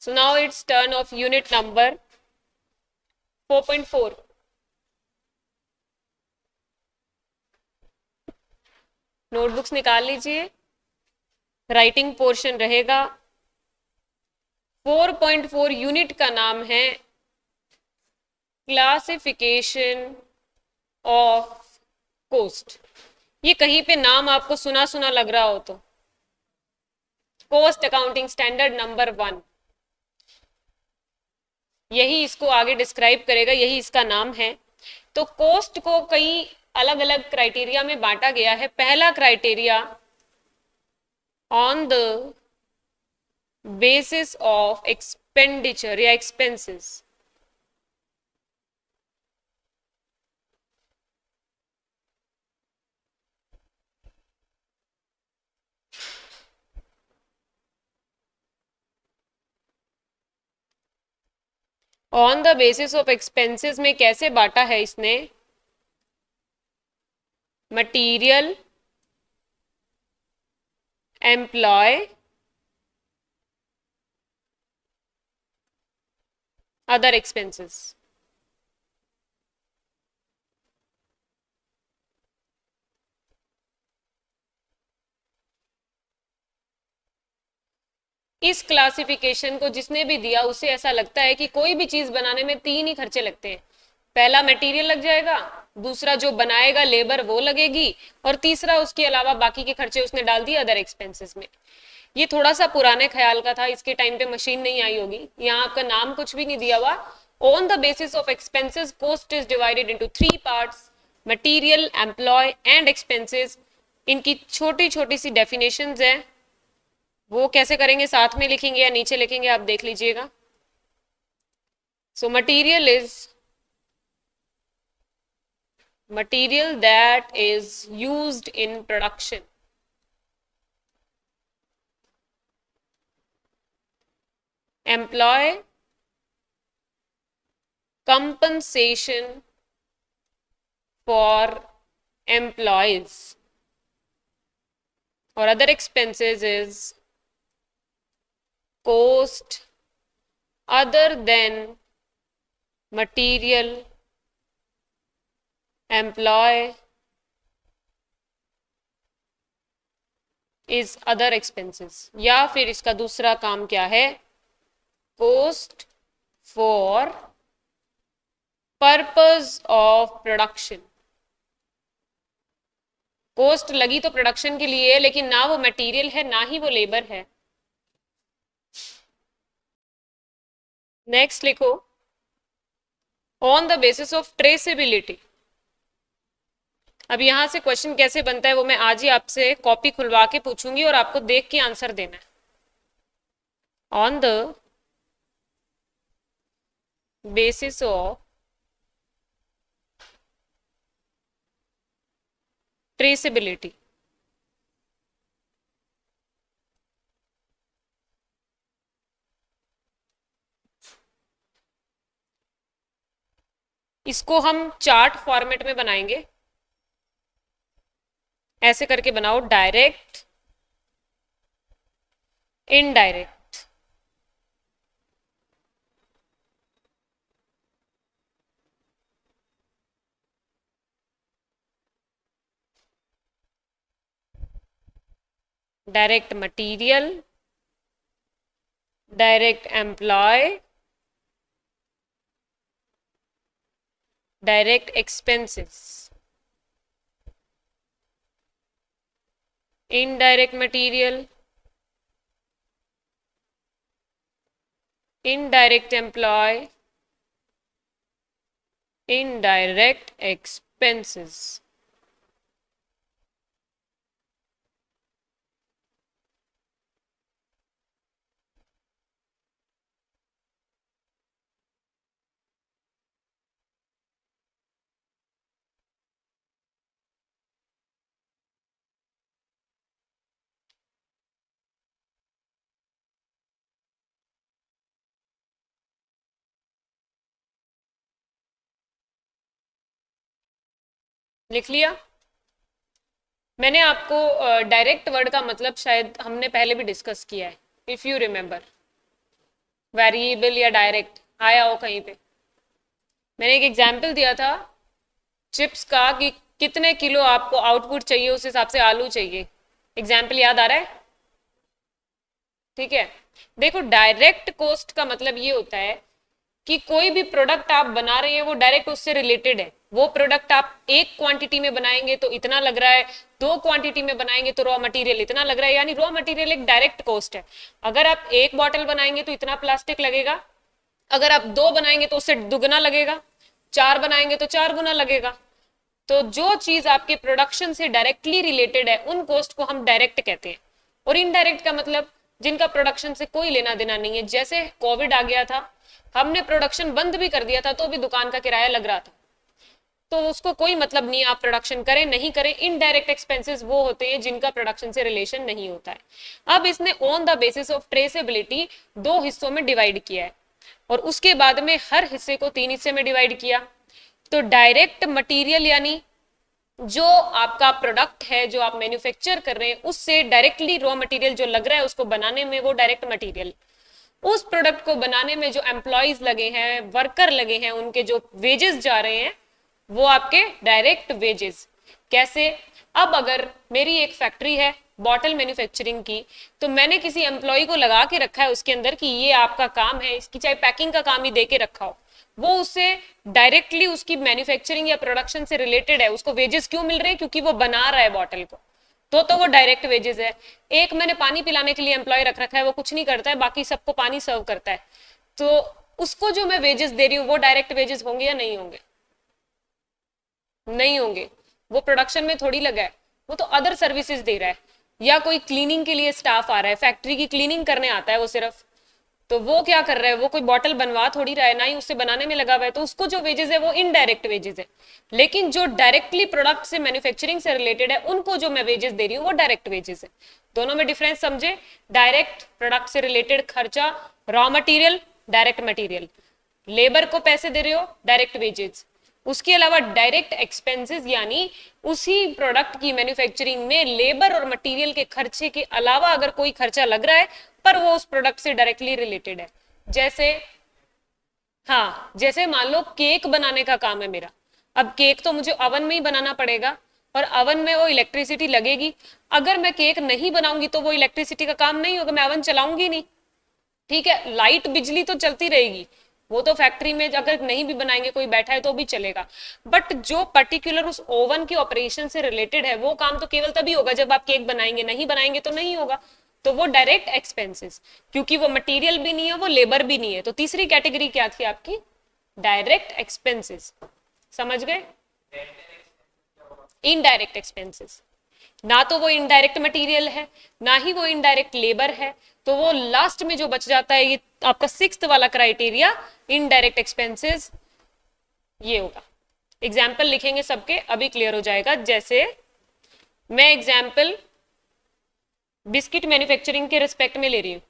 So now it's turn of unit number 4.4. Notebooks निकाल लीजिए, writing portion रहेगा। 4.4 unit का नाम है क्लासिफिकेशन ऑफ कोस्ट। ये कहीं पे नाम आपको सुना सुना लग रहा हो तो कोस्ट अकाउंटिंग स्टैंडर्ड नंबर 1, यही इसको आगे डिस्क्राइब करेगा, यही इसका नाम है। तो कोस्ट को कई अलग अलग क्राइटेरिया में बांटा गया है। पहला criteria, on the basis of expenditure या expenses. On the basis of expenses में कैसे बांटा है इसने? Material, employ, other expenses. इस क्लासिफिकेशन को जिसने भी दिया उसे ऐसा लगता है कि कोई भी चीज बनाने में 3 ही खर्चे लगते हैं। पहला मटेरियल लग जाएगा, दूसरा जो बनाएगा लेबर वो लगेगी, और तीसरा उसके अलावा बाकी के खर्चे उसने डाल दिए अदर एक्सपेंसेस में। ये थोड़ा सा पुराने ख्याल का था, इसके टाइम पे मशीन नहीं आई होगी। यहाँ आपका नाम कुछ भी नहीं दिया हुआ। On the basis of expenses cost is divided into 3 parts, material, employ and expenses. इनकी छोटी छोटी सी डेफिनेशंस है, वो कैसे करेंगे, साथ में लिखेंगे या नीचे लिखेंगे, आप देख लीजिएगा। So material is material that is used in production. Employ, compensation for employees, or other expenses is cost other than material, employ is other expenses। या फिर इसका दूसरा काम क्या है? cost for purpose of production। Cost लगी तो production के लिए, लेकिन ना वो मटेरियल है ना ही वो लेबर है। नेक्स्ट लिखो, on the basis of traceability. अब यहां से क्वेश्चन कैसे बनता है वो मैं आज ही आपसे कॉपी खुलवा के पूछूंगी और आपको देख के आंसर देना है। On the basis of traceability. इसको हम चार्ट फॉर्मेट में बनाएंगे। ऐसे करके बनाओ, direct, indirect. Direct material, direct employ, direct expenses, indirect material, indirect employ, indirect expenses. लिख लिया? मैंने आपको डायरेक्ट वर्ड का मतलब शायद हमने पहले भी डिस्कस किया है, इफ यू रिमेम्बर। वेरिएबल या डायरेक्ट आया हो कहीं पे? मैंने एक एग्जाम्पल दिया था चिप्स का कि कितने किलो आपको आउटपुट चाहिए उस हिसाब से आलू चाहिए। एग्जाम्पल याद आ रहा है? ठीक है। देखो डायरेक्ट कॉस्ट का मतलब ये होता है कि कोई भी प्रोडक्ट आप बना रहे हैं वो डायरेक्ट उससे रिलेटेड है। वो प्रोडक्ट आप एक क्वांटिटी में बनाएंगे तो इतना लग रहा है, दो क्वांटिटी में बनाएंगे तो रॉ मटेरियल इतना लग रहा है, यानी रॉ मटेरियल एक डायरेक्ट कॉस्ट है। अगर आप एक बॉटल बनाएंगे तो इतना प्लास्टिक लगेगा, अगर आप दो बनाएंगे तो उससे दुगना लगेगा, चार बनाएंगे तो चार गुना लगेगा। तो जो चीज आपके प्रोडक्शन से डायरेक्टली रिलेटेड है उन कॉस्ट को हम डायरेक्ट कहते हैं। और इनडायरेक्ट का मतलब जिनका प्रोडक्शन से कोई लेना देना नहीं है। जैसे कोविड आ गया था, हमने प्रोडक्शन बंद भी कर दिया था तो भी दुकान का किराया लग रहा था, तो उसको कोई मतलब नहीं आप प्रोडक्शन करें नहीं करें। इनडायरेक्ट एक्सपेंसेस वो होते हैं जिनका प्रोडक्शन से रिलेशन नहीं होता है। अब इसने on the basis of traceability दो हिस्सों में डिवाइड किया है और उसके बाद में हर हिस्से को तीन हिस्से में डिवाइड किया। तो डायरेक्ट मटेरियल यानी जो आपका प्रोडक्ट है जो आप मैन्युफैक्चर कर रहे हैं उससे डायरेक्टली रॉ मटेरियल जो लग रहा है उसको बनाने में, वो डायरेक्ट मटेरियल। उस प्रोडक्ट को बनाने में जो एम्प्लॉयज लगे हैं, वर्कर लगे हैं, उनके जो वेजेस जा रहे हैं वो आपके डायरेक्ट वेजेस। कैसे? अब अगर मेरी एक फैक्ट्री है बॉटल मैन्युफैक्चरिंग की, तो मैंने किसी एम्प्लॉय को लगा के रखा है उसके अंदर कि ये आपका काम है, इसकी चाहे पैकिंग का काम ही दे के रखा हो, वो उससे डायरेक्टली उसकी मैन्युफैक्चरिंग या प्रोडक्शन से रिलेटेड है। उसको वेजेस क्यों मिल रहे हैं? क्योंकि वो बना रहा है बॉटल को, तो वो डायरेक्ट वेजेस है। एक मैंने पानी पिलाने के लिए एम्प्लॉय रख रखा है, वो कुछ नहीं करता है, बाकी सबको पानी सर्व करता है, तो उसको जो मैं वेजेस दे रही हूँ वो डायरेक्ट वेजेस होंगे या नहीं होंगे? नहीं होंगे। वो प्रोडक्शन में थोड़ी लगा है, वो तो अदर सर्विसेज दे रहा है। या कोई क्लीनिंग के लिए स्टाफ आ रहा है, फैक्ट्री की क्लीनिंग करने आता है वो सिर्फ, तो वो क्या कर रहा है? वो कोई बॉटल बनवा थोड़ी रहा है, ना ही उससे बनाने में लगा हुआ है, तो उसको जो वेजेस है वो इनडायरेक्ट वेजेस है। लेकिन जो डायरेक्टली प्रोडक्ट से मैन्युफैक्चरिंग से रिलेटेड है उनको जो मैं वेजेस दे रही हूँ वो डायरेक्ट वेजेस है। दोनों में डिफरेंस समझे? डायरेक्ट प्रोडक्ट से रिलेटेड खर्चा raw material, direct material. Labour को पैसे दे रहे हो, डायरेक्ट वेजेस। उसके अलावा डायरेक्ट एक्सपेंसेस यानी उसी प्रोडक्ट की मैन्युफैक्चरिंग में लेबर और मटेरियल के खर्चे के अलावा अगर कोई खर्चा लग रहा है पर वो उस प्रोडक्ट से डायरेक्टली रिलेटेड है। जैसे हाँ, जैसे मान लो केक बनाने का काम है मेरा, अब केक तो मुझे ओवन में ही बनाना पड़ेगा और ओवन में वो इलेक्ट्रिसिटी लगेगी। अगर मैं केक नहीं बनाऊंगी तो वो इलेक्ट्रिसिटी का काम नहीं होगा, मैं ओवन चलाऊंगी नहीं। ठीक है, लाइट बिजली तो चलती रहेगी, वो तो फैक्ट्री में अगर नहीं भी बनाएंगे कोई बैठा है तो भी चलेगा, बट जो पर्टिकुलर उस ओवन के ऑपरेशन से रिलेटेड है वो काम तो केवल तभी होगा जब आप केक बनाएंगे, नहीं बनाएंगे तो नहीं होगा। तो वो डायरेक्ट एक्सपेंसेस, क्योंकि वो मटेरियल भी नहीं है वो लेबर भी नहीं है। तो तीसरी कैटेगरी क्या थी आपकी? Direct expenses. समझ गए? इनडायरेक्ट एक्सपेंसेस, ना तो वो इनडायरेक्ट मटेरियल है ना ही वो इनडायरेक्ट लेबर है, तो वो लास्ट में जो बच जाता है, ये आपका सिक्स्थ वाला क्राइटेरिया, इनडायरेक्ट एक्सपेंसेस, ये होगा। एग्जाम्पल लिखेंगे सबके, अभी क्लियर हो जाएगा। जैसे मैं एग्जाम्पल बिस्किट मैन्युफैक्चरिंग के रिस्पेक्ट में ले रही हूँ,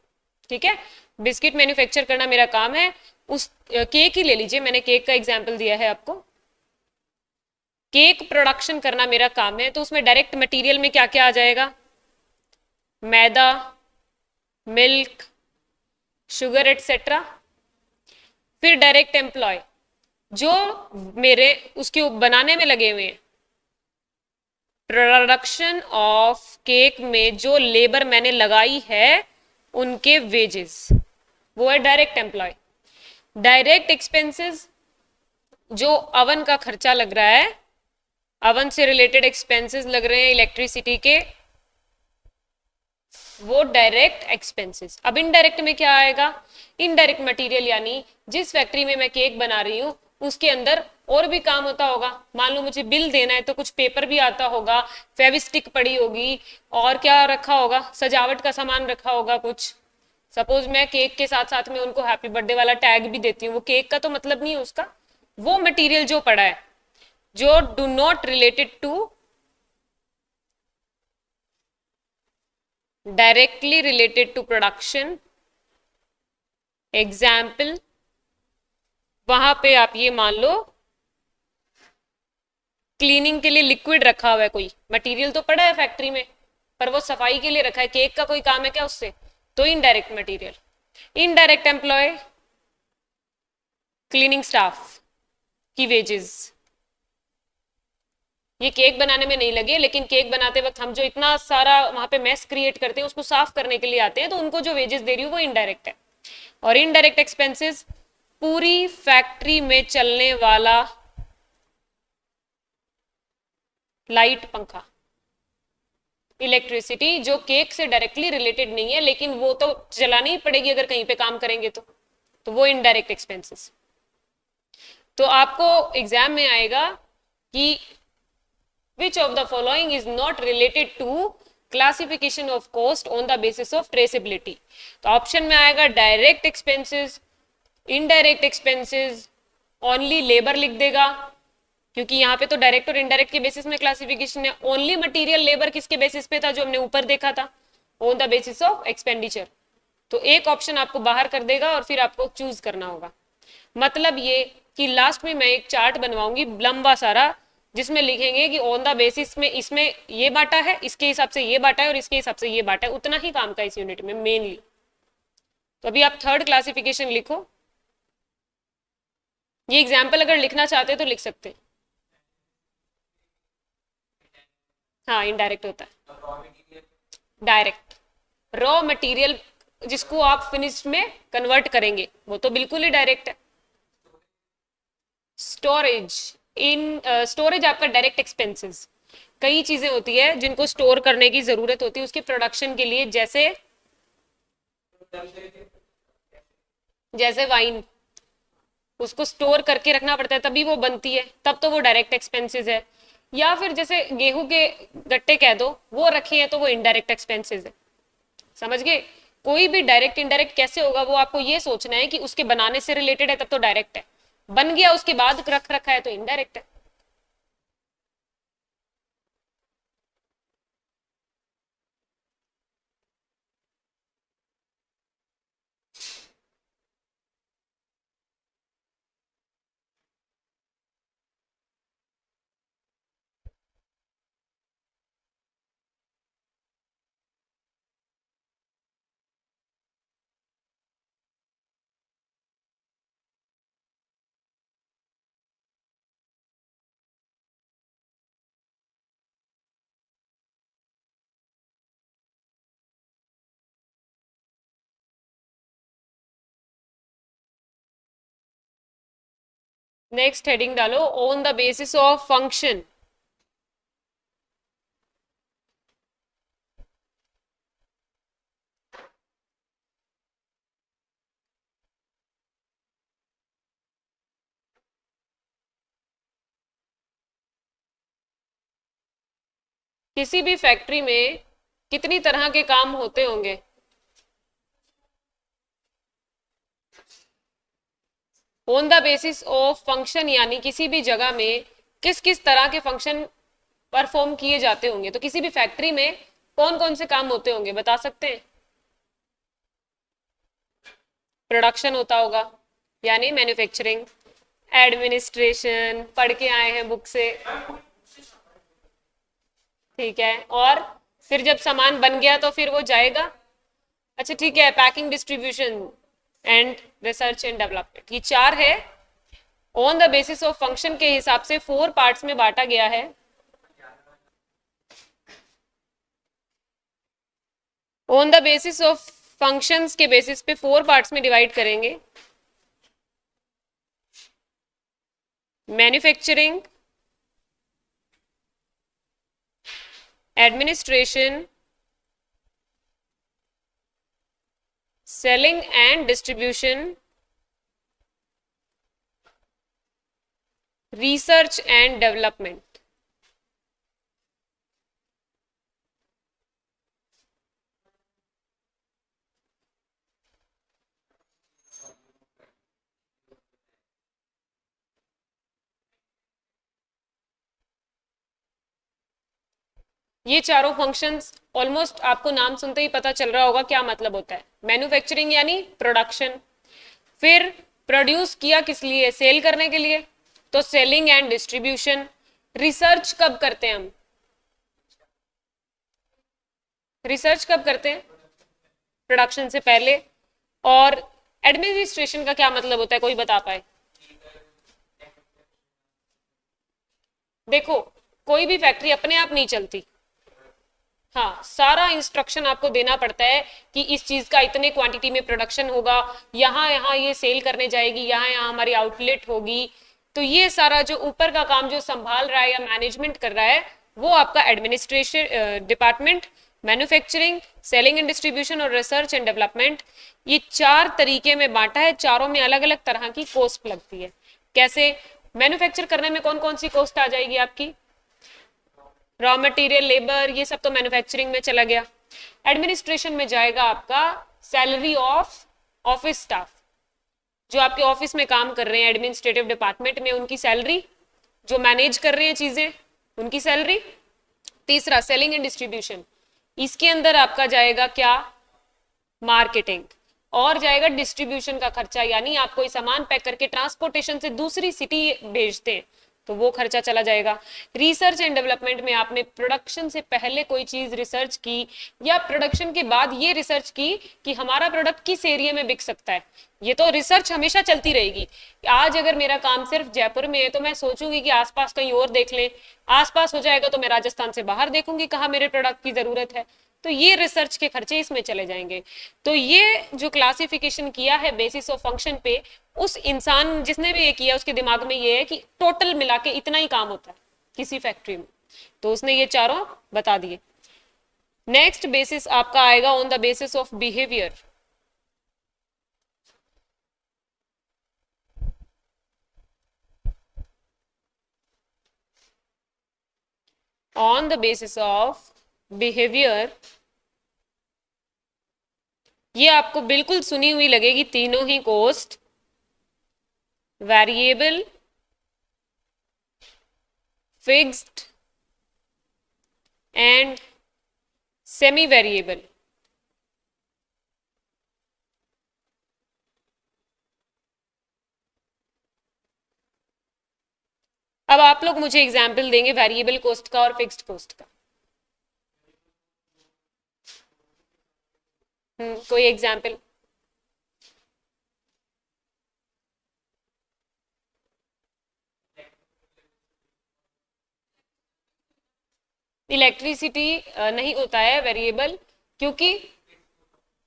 ठीक है, बिस्किट मैन्युफैक्चर करना मेरा काम है। उस केक ही ले लीजिए, मैंने केक का एग्जाम्पल दिया है आपको। केक प्रोडक्शन करना मेरा काम है, तो उसमें डायरेक्ट मटेरियल में क्या क्या आ जाएगा? मैदा, मिल्क, शुगर एटसेट्रा। फिर डायरेक्ट एम्प्लॉय जो मेरे उसके बनाने में लगे हुए हैं, प्रोडक्शन ऑफ केक में जो लेबर मैंने लगाई है उनके वेजेस, वो है डायरेक्ट एम्प्लॉय। डायरेक्ट एक्सपेंसेस जो अवन का खर्चा लग रहा है, अवन से रिलेटेड एक्सपेंसेस लग रहे हैं इलेक्ट्रिसिटी के, वो डायरेक्ट एक्सपेंसेस। अब इनडायरेक्ट में क्या आएगा? इनडायरेक्ट मटेरियल यानी जिस फैक्ट्री में मैं केक बना रही हूँ उसके अंदर और भी काम होता होगा। मान लो मुझे बिल देना है तो कुछ पेपर भी आता होगा, फेविस्टिक पड़ी होगी, और क्या रखा होगा? सजावट का सामान रखा होगा कुछ। सपोज मैं केक के साथ साथ में उनको हैप्पी बर्थडे वाला टैग भी देती हूँ, वो केक का तो मतलब नहीं है उसका, वो मटेरियल जो पड़ा है जो do not related to directly related to production. Example, वहां पे आप ये मान लो क्लीनिंग के लिए लिक्विड रखा हुआ है, कोई मटेरियल तो पड़ा है फैक्ट्री में पर वो सफाई के लिए रखा है, केक का कोई काम है क्या उससे? तो indirect material. Indirect employ, cleaning staff की वेजेस, ये केक बनाने में नहीं लगे, लेकिन केक बनाते वक्त हम जो इतना सारा वहां पे मेस क्रिएट करते हैं उसको साफ करने के लिए आते हैं, तो उनको जो वेजेस दे रही हूँ वो इनडायरेक्ट है। और इनडायरेक्ट एक्सपेंसेस पूरी फैक्ट्री में चलने वाला लाइट, पंखा, इलेक्ट्रिसिटी, जो केक से डायरेक्टली रिलेटेड नहीं है लेकिन वो तो चलानी ही पड़ेगी अगर कहीं पे काम करेंगे तो वो इनडायरेक्ट एक्सपेंसेस। तो आपको एग्जाम में आएगा कि which of the following is not related to classification of cost on the basis of traceability। तो ऑप्शन में आएगा direct expenses, indirect expenses, only labour लिख देगा क्योंकि यहाँ पे तो डायरेक्ट और इनडायरेक्ट के बेसिस में क्लासिफिकेशन है। ओनली मटेरियल लेबर किसके बेसिस पे था, जो हमने ऊपर देखा था, on the basis of expenditure. तो एक ऑप्शन आपको बाहर कर देगा और फिर आपको चूज करना होगा। मतलब ये कि लास्ट में मैं एक चार्ट बनवाऊंगी लंबा सारा जिसमें लिखेंगे कि ऑन द बेसिस में इसमें ये बांटा है, इसके हिसाब से ये बांटा है और इसके हिसाब से ये बांटा है। उतना ही काम का इस यूनिट में मेनली। तो अभी आप थर्ड क्लासिफिकेशन लिखो। ये एग्जाम्पल अगर लिखना चाहते तो लिख सकते हैं। हाँ, इनडायरेक्ट होता है। डायरेक्ट रॉ मटेरियल जिसको आप फिनिश्ड में कन्वर्ट करेंगे वो तो बिल्कुल ही डायरेक्ट है। स्टोरेज, इन स्टोरेज आपका डायरेक्ट एक्सपेंसेस। कई चीजें होती है जिनको स्टोर करने की जरूरत होती है उसके प्रोडक्शन के लिए, जैसे वाइन, उसको स्टोर करके रखना पड़ता है तभी वो बनती है, तब तो वो डायरेक्ट एक्सपेंसेस है। या फिर जैसे गेहूं के गट्टे कह दो, वो रखे हैं तो वो इनडायरेक्ट एक्सपेंसेस है। समझ गए? कोई भी डायरेक्ट इनडायरेक्ट कैसे होगा वो आपको ये सोचना है कि उसके बनाने से रिलेटेड है तब तो डायरेक्ट है, बन गया उसके बाद रख रखा है तो इनडायरेक्ट है। नेक्स्ट हेडिंग डालो, on the basis of function. किसी भी फैक्ट्री में कितनी तरह के काम होते होंगे? On the basis of function यानी किसी भी जगह में किस किस तरह के फंक्शन परफॉर्म किए जाते होंगे। तो किसी भी फैक्ट्री में कौन कौन से काम होते होंगे बता सकते हैं? प्रोडक्शन होता होगा यानी मैन्युफैक्चरिंग, एडमिनिस्ट्रेशन पढ़ के आए हैं बुक से, ठीक है। और फिर जब सामान बन गया तो फिर वो जाएगा, अच्छा ठीक है, packing, distribution and research and development, ये चार है। On the basis of function के हिसाब से 4 पार्ट्स में बांटा गया है। On the basis of functions के बेसिस पे 4 पार्ट्स में डिवाइड करेंगे। Manufacturing, administration, selling and distribution, research and development. ये चारों फंक्शंस ऑलमोस्ट आपको नाम सुनते ही पता चल रहा होगा क्या मतलब होता है। मैन्युफैक्चरिंग यानी प्रोडक्शन, फिर प्रोड्यूस किया किस लिए, सेल करने के लिए, तो सेलिंग एंड डिस्ट्रीब्यूशन। रिसर्च कब करते हैं हम? रिसर्च कब करते हैं? प्रोडक्शन से पहले। और एडमिनिस्ट्रेशन का क्या मतलब होता है, कोई बता पाए? देखो, कोई भी फैक्ट्री अपने आप नहीं चलती। हाँ, सारा इंस्ट्रक्शन आपको देना पड़ता है कि इस चीज का इतने क्वांटिटी में प्रोडक्शन होगा, यहाँ यहाँ ये सेल करने जाएगी, यहाँ यहाँ हमारी आउटलेट होगी। तो ये सारा जो ऊपर का काम जो संभाल रहा है या मैनेजमेंट कर रहा है, वो आपका administration department, manufacturing, selling and distribution और रिसर्च एंड डेवलपमेंट। ये चार तरीके में बांटा है, चारों में अलग अलग तरह की कॉस्ट लगती है। कैसे? मैन्युफैक्चर करने में कौन कौन सी कॉस्ट आ जाएगी आपकी? रॉ मटेरियल, लेबर, ये सब तो मैन्युफैक्चरिंग में चला गया। एडमिनिस्ट्रेशन में जाएगा आपका सैलरी ऑफ ऑफिस स्टाफ, जो आपके ऑफिस में काम कर रहे हैं एडमिनिस्ट्रेटिव डिपार्टमेंट में, उनकी सैलरी, जो मैनेज कर रहे हैं चीजें उनकी सैलरी। तीसरा सेलिंग एंड डिस्ट्रीब्यूशन, इसके अंदर आपका जाएगा क्या? मार्केटिंग। और जाएगा डिस्ट्रीब्यूशन का खर्चा, यानी आप कोई सामान पैक करके ट्रांसपोर्टेशन से दूसरी सिटी भेजते हैं तो वो खर्चा चला जाएगा। रिसर्च एंड डेवलपमेंट में आपने प्रोडक्शन से पहले कोई चीज रिसर्च की या प्रोडक्शन के बाद ये रिसर्च की कि हमारा प्रोडक्ट किस एरिया में बिक सकता है। ये तो रिसर्च हमेशा चलती रहेगी। आज अगर मेरा काम सिर्फ जयपुर में है तो मैं सोचूंगी कि आसपास कहीं और देख लें, आसपास हो जाएगा तो मैं राजस्थान से बाहर देखूंगी कहाँ मेरे प्रोडक्ट की जरूरत है। तो ये रिसर्च के खर्चे इसमें चले जाएंगे। तो ये जो क्लासिफिकेशन किया है बेसिस ऑफ फंक्शन पे, उस इंसान जिसने भी ये किया उसके दिमाग में ये है कि टोटल मिला के इतना ही काम होता है किसी फैक्ट्री में, तो उसने ये चारों बता दिए। नेक्स्ट बेसिस आपका आएगा on the basis of behaviour. On the basis of behaviour, ये आपको बिल्कुल सुनी हुई लगेगी तीनों ही cost, variable, fixed and semi variable. अब आप लोग मुझे एग्जाम्पल देंगे वेरिएबल कॉस्ट का और फिक्स्ड कॉस्ट का। कोई एग्जाम्पल? इलेक्ट्रिसिटी नहीं होता है वेरिएबल, क्योंकि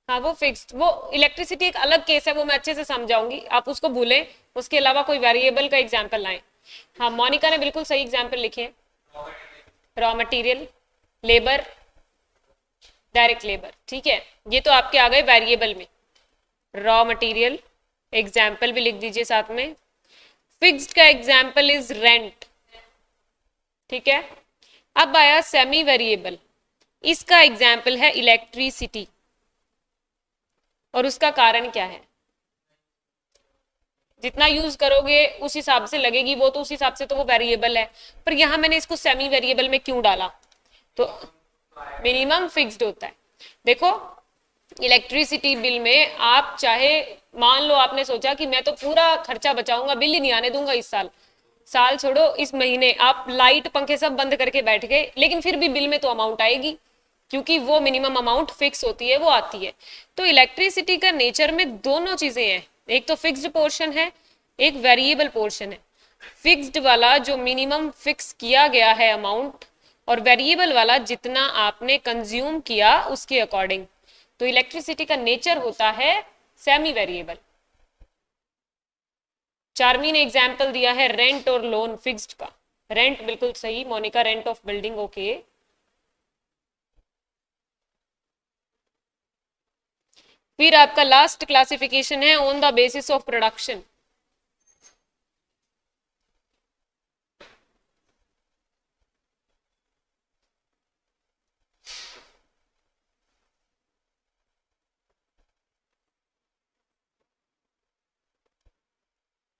हाँ वो फिक्स्ड, वो इलेक्ट्रिसिटी एक अलग केस है, वो मैं अच्छे से समझाऊंगी, आप उसको भूलें। उसके अलावा कोई वेरिएबल का एग्जाम्पल लाएं। हाँ, मोनिका ने बिल्कुल सही एग्जाम्पल लिखे हैं। Raw material, labour, direct labour, ठीक है, ये तो आपके आ गए वेरिएबल में। रॉ मटेरियल एग्जाम्पल भी लिख दीजिए साथ में। फिक्स्ड का एग्जाम्पल इज रेंट, ठीक है। अब आया सेमी वेरिएबल, इसका एग्जाम्पल है इलेक्ट्रिसिटी। और उसका कारण क्या है? जितना यूज करोगे उस हिसाब से लगेगी वो, तो उस हिसाब से तो वो वेरिएबल है। पर यहां मैंने इसको सेमी वेरिएबल में क्यों डाला? तो मिनिमम फिक्स्ड होता है। देखो, इलेक्ट्रिसिटी बिल में आप चाहे, मान लो आपने सोचा कि मैं तो पूरा खर्चा बचाऊंगा, बिल ही नहीं आने दूंगा इस साल, साल छोड़ो इस महीने आप लाइट पंखे सब बंद करके बैठ गए, लेकिन फिर भी बिल में तो अमाउंट आएगी, क्योंकि वो मिनिमम अमाउंट फिक्स होती है, वो आती है। तो इलेक्ट्रिसिटी का नेचर में दोनों चीजें हैं, एक तो फिक्स्ड पोर्शन है, एक वेरिएबल पोर्शन है। फिक्स्ड वाला जो मिनिमम फिक्स किया गया है अमाउंट, और वेरिएबल वाला जितना आपने कंज्यूम किया उसके अकॉर्डिंग। तो इलेक्ट्रिसिटी का नेचर होता है सेमी वेरिएबल। चार्मी ने एग्जाम्पल दिया है रेंट और लोन फिक्स्ड का। रेंट बिल्कुल सही Monika, rent of building, okay. फिर आपका लास्ट क्लासिफिकेशन है on the basis of production.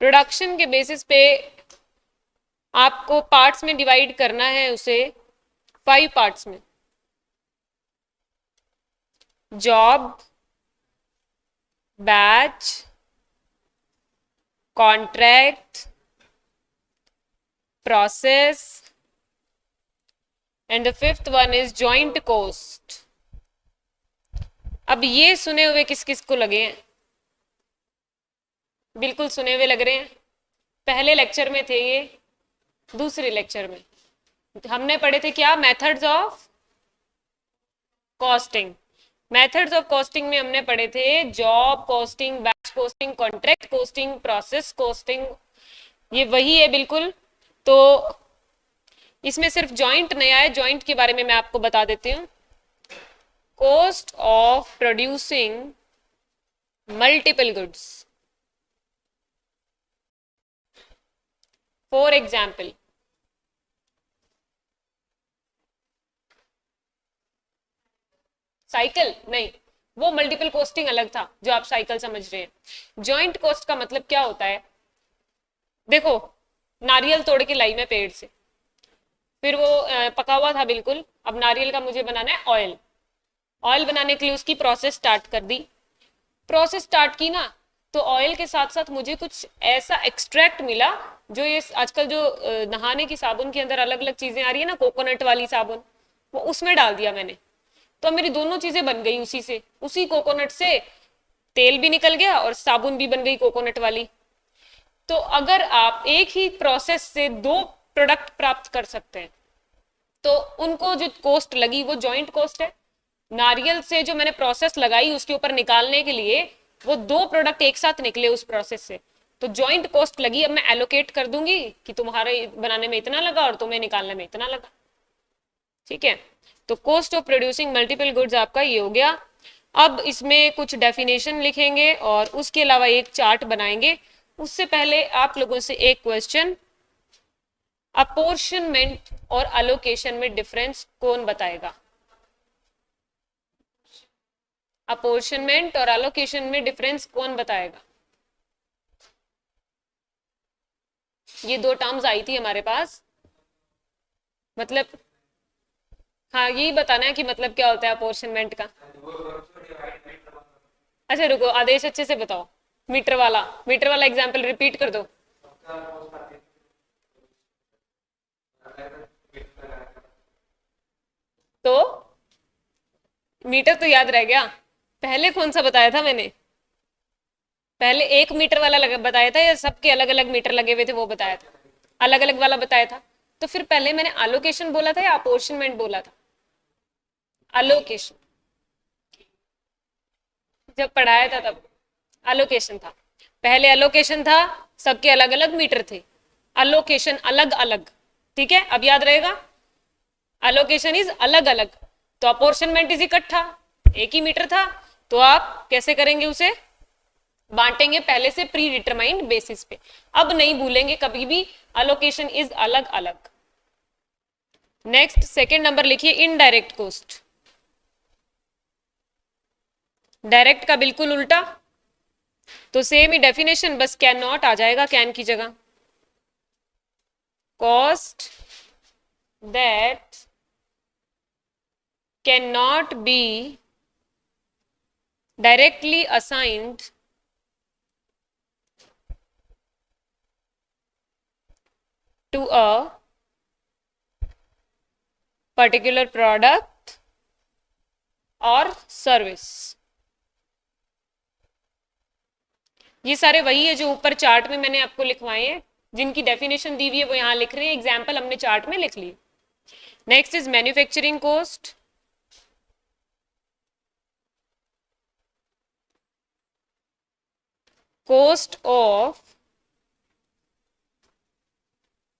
Production के बेसिस पे आपको पार्ट्स में डिवाइड करना है उसे 5 पार्ट्स में। Job, batch, contract, process and the fifth one is joint cost. अब ये सुने हुए किस किस को लगे हैं? बिल्कुल सुने हुए लग रहे हैं। पहले लेक्चर में थे ये, दूसरे लेक्चर में हमने पढ़े थे क्या, methods of costing. Methods of costing में हमने पढ़े थे job costing, batch costing, contract costing, process costing, ये वही है बिल्कुल। तो इसमें सिर्फ जॉइंट नया है, जॉइंट के बारे में मैं आपको बता देती हूँ। Cost of producing multiple goods, for example cycle नहीं, वो मल्टीपल कॉस्टिंग अलग था जो आप साइकिल समझ रहे हैं। जॉइंट कॉस्ट का मतलब क्या होता है, देखो नारियल तोड़ के लाई मैं पेड़ से, फिर वो पका हुआ था बिल्कुल, अब नारियल का मुझे बनाना है ऑयल। ऑयल बनाने के लिए उसकी प्रोसेस स्टार्ट कर दी, प्रोसेस स्टार्ट की ना, तो ऑयल के साथ साथ मुझे कुछ ऐसा एक्सट्रैक्ट मिला, जो ये आजकल जो नहाने की साबुन के अंदर अलग अलग चीजें आ रही है ना, कोकोनट वाली साबुन, वो उसमें डाल दिया मैंने। तो मेरी दोनों चीजें बन गई उसी से, उसी कोकोनट से तेल भी निकल गया और साबुन भी बन गई कोकोनट वाली। तो अगर आप एक ही प्रोसेस से दो प्रोडक्ट प्राप्त कर सकते हैं, तो उनको जो कॉस्ट लगी वो जॉइंट कॉस्ट है। नारियल से जो मैंने प्रोसेस लगाई उसके ऊपर निकालने के लिए, वो दो प्रोडक्ट एक साथ निकले उस प्रोसेस से, तो जॉइंट कॉस्ट लगी। अब मैं एलोकेट कर दूंगी कि तुम्हारे बनाने में इतना लगा और तुम्हें निकालने में इतना लगा, ठीक है। तो cost of producing multiple goods आपका ये हो गया। अब इसमें कुछ डेफिनेशन लिखेंगे और उसके अलावा एक चार्ट बनाएंगे। उससे पहले आप लोगों से एक क्वेश्चन, अपोर्शनमेंट और अलोकेशन में डिफरेंस कौन बताएगा? अपोर्शनमेंट और अलोकेशन में डिफरेंस कौन बताएगा? ये दो टर्म्स आई थी हमारे पास, मतलब हाँ यही बताना है कि मतलब क्या होता है अपोर्शनमेंट का। अच्छा रुको, आदेश अच्छे से बताओ, मीटर वाला एग्जाम्पल रिपीट कर दो। तो मीटर तो याद रह गया, पहले कौन सा बताया था मैंने? पहले एक मीटर वाला बताया था या सबके अलग अलग मीटर लगे हुए थे वो बताया था? अलग अलग वाला बताया था। तो फिर पहले मैंने अलोकेशन बोला था या अपोर्शनमेंट बोला था? अलोकेशन, जब पढ़ाया था तब अलोकेशन था। पहले अलोकेशन था, सबके अलग अलग मीटर थे, अलोकेशन अलग अलग, ठीक है, अब याद रहेगा। अलोकेशन इज अलग अलग, तो अपोर्शनमेंट इज इकट्ठा, एक ही मीटर था। तो आप कैसे करेंगे उसे, बांटेंगे पहले से प्री डिटरमाइंड बेसिस पे। अब नहीं भूलेंगे कभी भी, अलोकेशन इज अलग अलग। नेक्स्ट सेकेंड नंबर लिखिए, इनडायरेक्ट कॉस्ट। डायरेक्ट का बिल्कुल उल्टा, तो सेम ही डेफिनेशन, बस कैन नॉट आ जाएगा कैन की जगह। Cost that can not be directly assigned to a particular product or service। ये सारे वही है जो ऊपर चार्ट में मैंने आपको लिखवाए हैं, जिनकी डेफिनेशन दी हुई है वो यहां लिख रहे हैं, एग्जाम्पल हमने चार्ट में लिख ली। Next is manufacturing cost. Cost of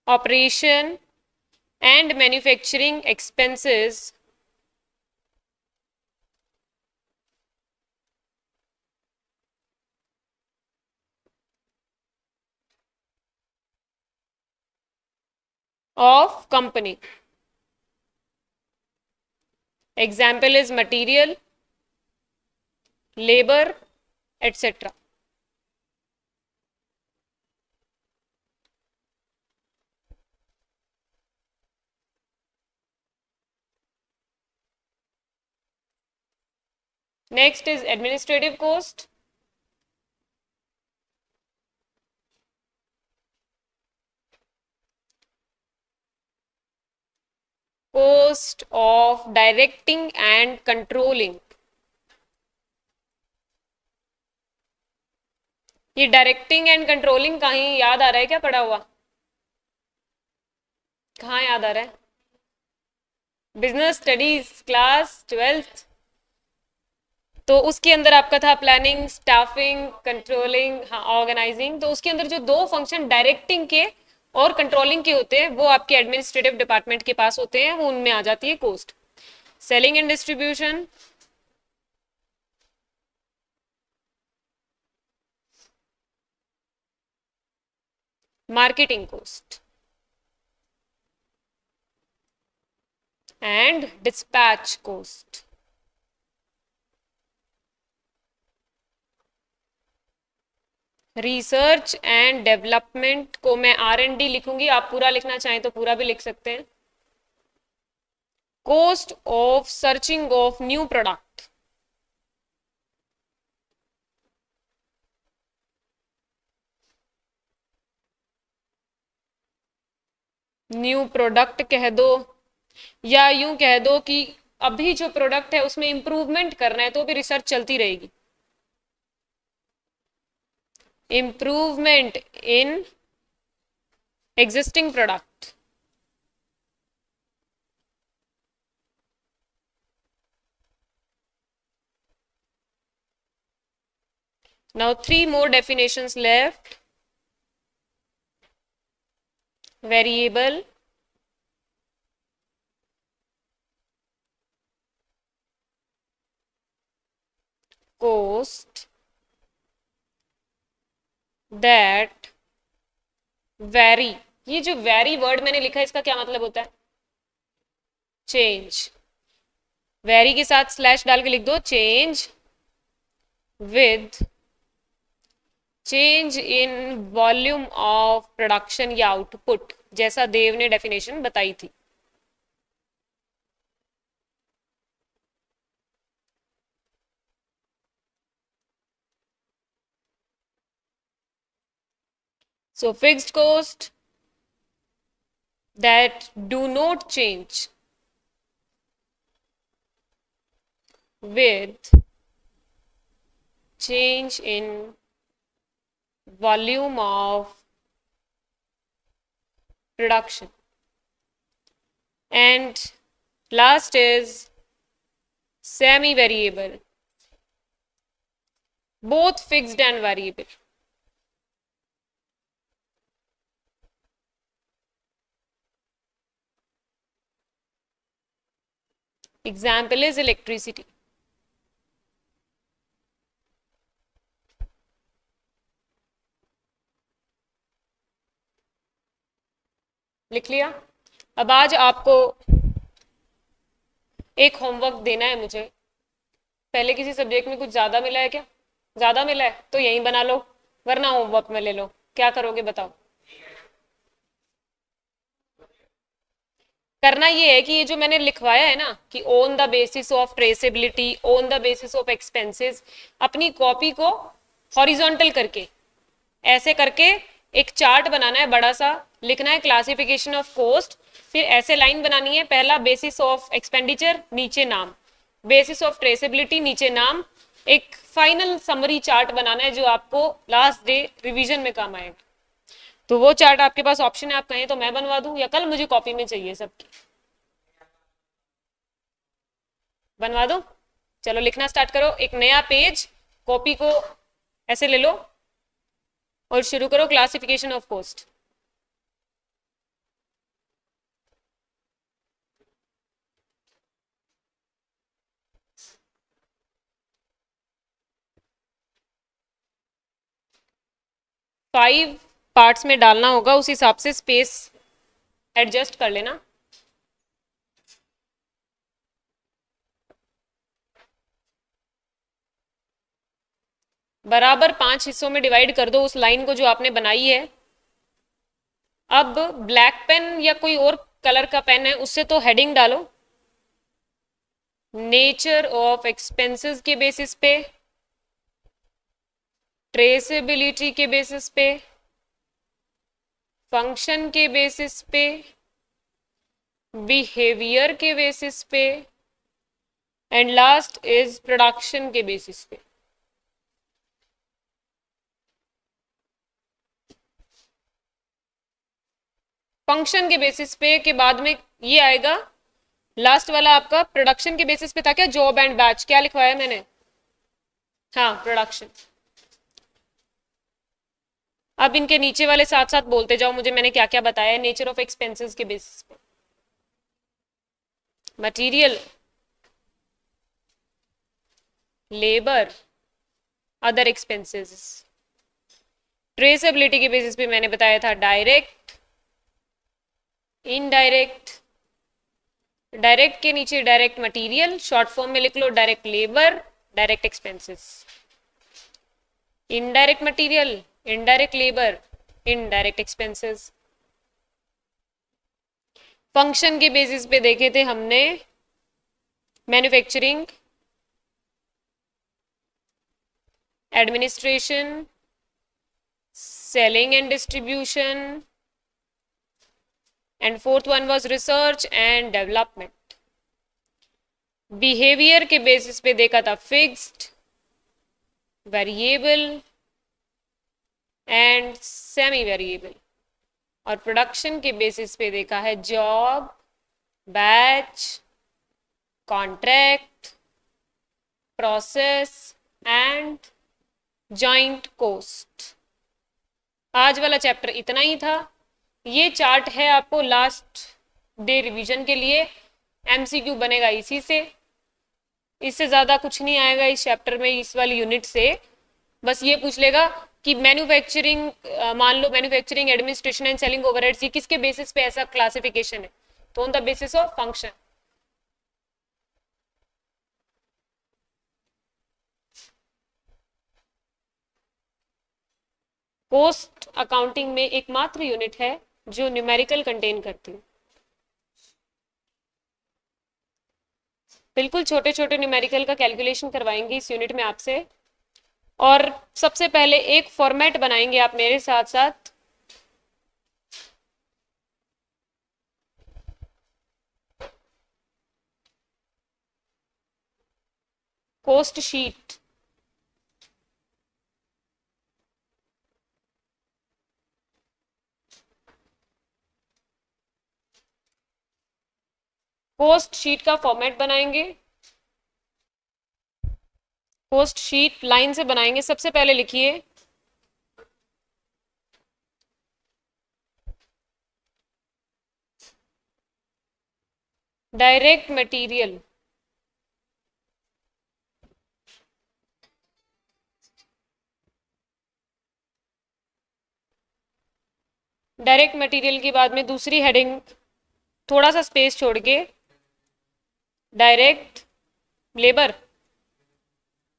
operation and manufacturing expenses of company। Example is material, labor, etc. Next is administrative cost। Cost of directing and controlling ये डायरेक्टिंग एंड कंट्रोलिंग कहीं याद आ रहा है क्या पढ़ा हुआ? कहाँ याद आ रहा है? Business studies class 12th। तो उसके अंदर आपका था प्लानिंग, स्टाफिंग, कंट्रोलिंग, हाँ ऑर्गेनाइजिंग। तो उसके अंदर जो दो फंक्शन डायरेक्टिंग के और कंट्रोलिंग के होते हैं वो आपके एडमिनिस्ट्रेटिव डिपार्टमेंट के पास होते हैं, वो उनमें आ जाती है cost. Selling and distribution, marketing cost and dispatch cost. Research and development को मैं R&D लिखूंगी, आप पूरा लिखना चाहें तो पूरा भी लिख सकते हैं। Cost of searching of new product, new product कह दो, या यूं कह दो कि अभी जो प्रोडक्ट है उसमें इंप्रूवमेंट करना है तो भी रिसर्च चलती रहेगी। Improvement in existing product. Now 3 more definitions left. Variable, cost that vary। ये जो vary वर्ड मैंने लिखा है इसका क्या मतलब होता है? चेंज। vary के साथ स्लैश डाल के लिख दो, change with change in volume of production या आउटपुट, जैसा देव ने डेफिनेशन बताई थी। So fixed cost that do not change with change in volume of production. And last is semi-variable, both fixed and variable. Example is electricity. लिख लिया? अब आज आपको एक होमवर्क देना है मुझे। पहले किसी सब्जेक्ट में कुछ ज्यादा मिला है क्या? ज्यादा मिला है तो यहीं बना लो, वरना होमवर्क में ले लो। क्या करोगे बताओ? करना ये है कि ये जो मैंने लिखवाया है ना कि on the basis of traceability, on the basis of expenses, अपनी कॉपी को हॉरिजॉन्टल करके ऐसे करके एक चार्ट बनाना है बड़ा सा, लिखना है क्लासिफिकेशन ऑफ कॉस्ट, फिर ऐसे लाइन बनानी है, पहला बेसिस ऑफ एक्सपेंडिचर नीचे नाम, बेसिस ऑफ ट्रेसेबिलिटी नीचे नाम, एक फाइनल समरी चार्ट बनाना है जो आपको लास्ट डे रिवीजन में काम आएगा। तो वो चार्ट आपके पास ऑप्शन है, आप कहें तो मैं बनवा दूं या कल मुझे कॉपी में चाहिए सबकी? बनवा दो। चलो लिखना स्टार्ट करो, एक नया पेज, कॉपी को ऐसे ले लो और शुरू करो classification of cost. Five parts में डालना होगा, उस हिसाब से स्पेस एडजस्ट कर लेना। बराबर 5 हिस्सों में डिवाइड कर दो उस लाइन को जो आपने बनाई है। अब ब्लैक पेन या कोई और कलर का पेन है उससे तो हेडिंग डालो, नेचर ऑफ एक्सपेंसेस के बेसिस पे, ट्रेसेबिलिटी के बेसिस पे, फंक्शन के बेसिस पे, बिहेवियर के बेसिस पे, एंड लास्ट इज प्रोडक्शन के बेसिस पे। फंक्शन के बेसिस पे के बाद में ये आएगा। लास्ट वाला आपका प्रोडक्शन के बेसिस पे था क्या, जॉब एंड बैच, क्या लिखवाया मैंने, हाँ प्रोडक्शन। अब इनके नीचे वाले साथ साथ बोलते जाओ मुझे मैंने क्या क्या बताया। नेचर ऑफ एक्सपेंसेस के बेसिस पे material, labour, other expenses. Traceability के बेसिस पे मैंने बताया था डायरेक्ट, इनडायरेक्ट। डायरेक्ट के नीचे डायरेक्ट मटेरियल, शॉर्ट फॉर्म में लिख लो direct labour, direct expenses. Indirect material, indirect labour, indirect expenses. Function के बेसिस पे देखे थे हमने manufacturing, administration, selling and distribution, and fourth one was research and development. Behavior के बेसिस पे देखा था fixed, variable and semi variable, और प्रोडक्शन के बेसिस पे देखा है job, batch, contract, process and joint cost. आज वाला चैप्टर इतना ही था। ये चार्ट है आपको लास्ट डे रिवीजन के लिए, एमसीक्यू बनेगा इसी से, इससे ज्यादा कुछ नहीं आएगा इस चैप्टर में, इस वाली यूनिट से। बस ये पूछ लेगा कि मैन्युफैक्चरिंग, मान लो manufacturing, administration and selling overheads, ये किसके बेसिस पे ऐसा क्लासिफिकेशन है, तो on the basis of function. Cost accounting में एकमात्र यूनिट है जो न्यूमेरिकल कंटेन करती है। बिल्कुल छोटे छोटे न्यूमेरिकल का कैलकुलेशन करवाएंगे इस यूनिट में आपसे, और सबसे पहले एक फॉर्मेट बनाएंगे आप मेरे साथ साथ। कॉस्ट शीट, कॉस्ट शीट का फॉर्मेट बनाएंगे। कॉस्ट शीट लाइन से बनाएंगे। सबसे पहले लिखिए डायरेक्ट मटेरियल, डायरेक्ट मटेरियल के बाद में दूसरी हेडिंग थोड़ा सा स्पेस छोड़ के डायरेक्ट लेबर,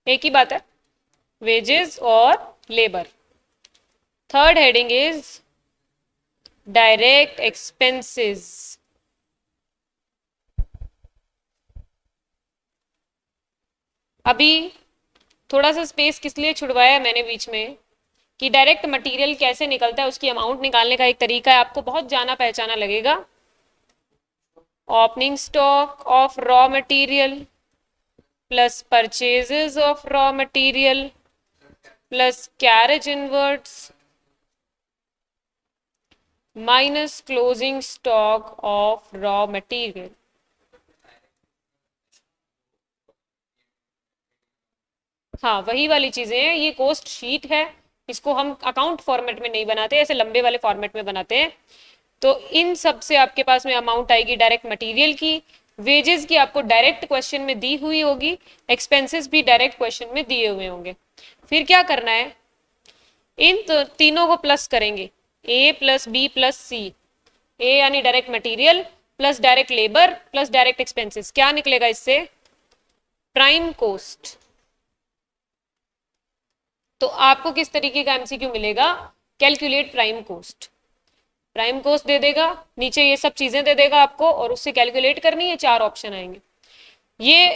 एक ही बात है, वेजेस और labour. Third heading is direct expenses. अभी थोड़ा सा स्पेस किस लिए छुड़वाया मैंने बीच में कि डायरेक्ट मटेरियल कैसे निकलता है, उसकी अमाउंट निकालने का एक तरीका है, आपको बहुत जाना पहचाना लगेगा। Opening stock of raw material plus purchases of raw material plus carriage inwards minus closing stock of raw material. हाँ वही वाली चीजें हैं, ये कॉस्ट शीट है, इसको हम अकाउंट फॉर्मेट में नहीं बनाते, ऐसे लंबे वाले फॉर्मेट में बनाते हैं। तो इन सब से आपके पास में अमाउंट आएगी डायरेक्ट मटेरियल की, वेजेस की आपको डायरेक्ट क्वेश्चन में दी हुई होगी, एक्सपेंसेस भी डायरेक्ट क्वेश्चन में दिए हुए होंगे। फिर क्या करना है, इन तीनों को प्लस करेंगे, ए प्लस बी प्लस सी। ए यानी direct material plus direct labour plus direct expenses, क्या निकलेगा इससे, प्राइम कॉस्ट। तो आपको किस तरीके का एमसीक्यू मिलेगा, calculate prime cost. Prime cost दे देगा, नीचे ये सब चीजें दे देगा आपको, और उससे कैलकुलेट करनी है, 4 ऑप्शन आएंगे। ये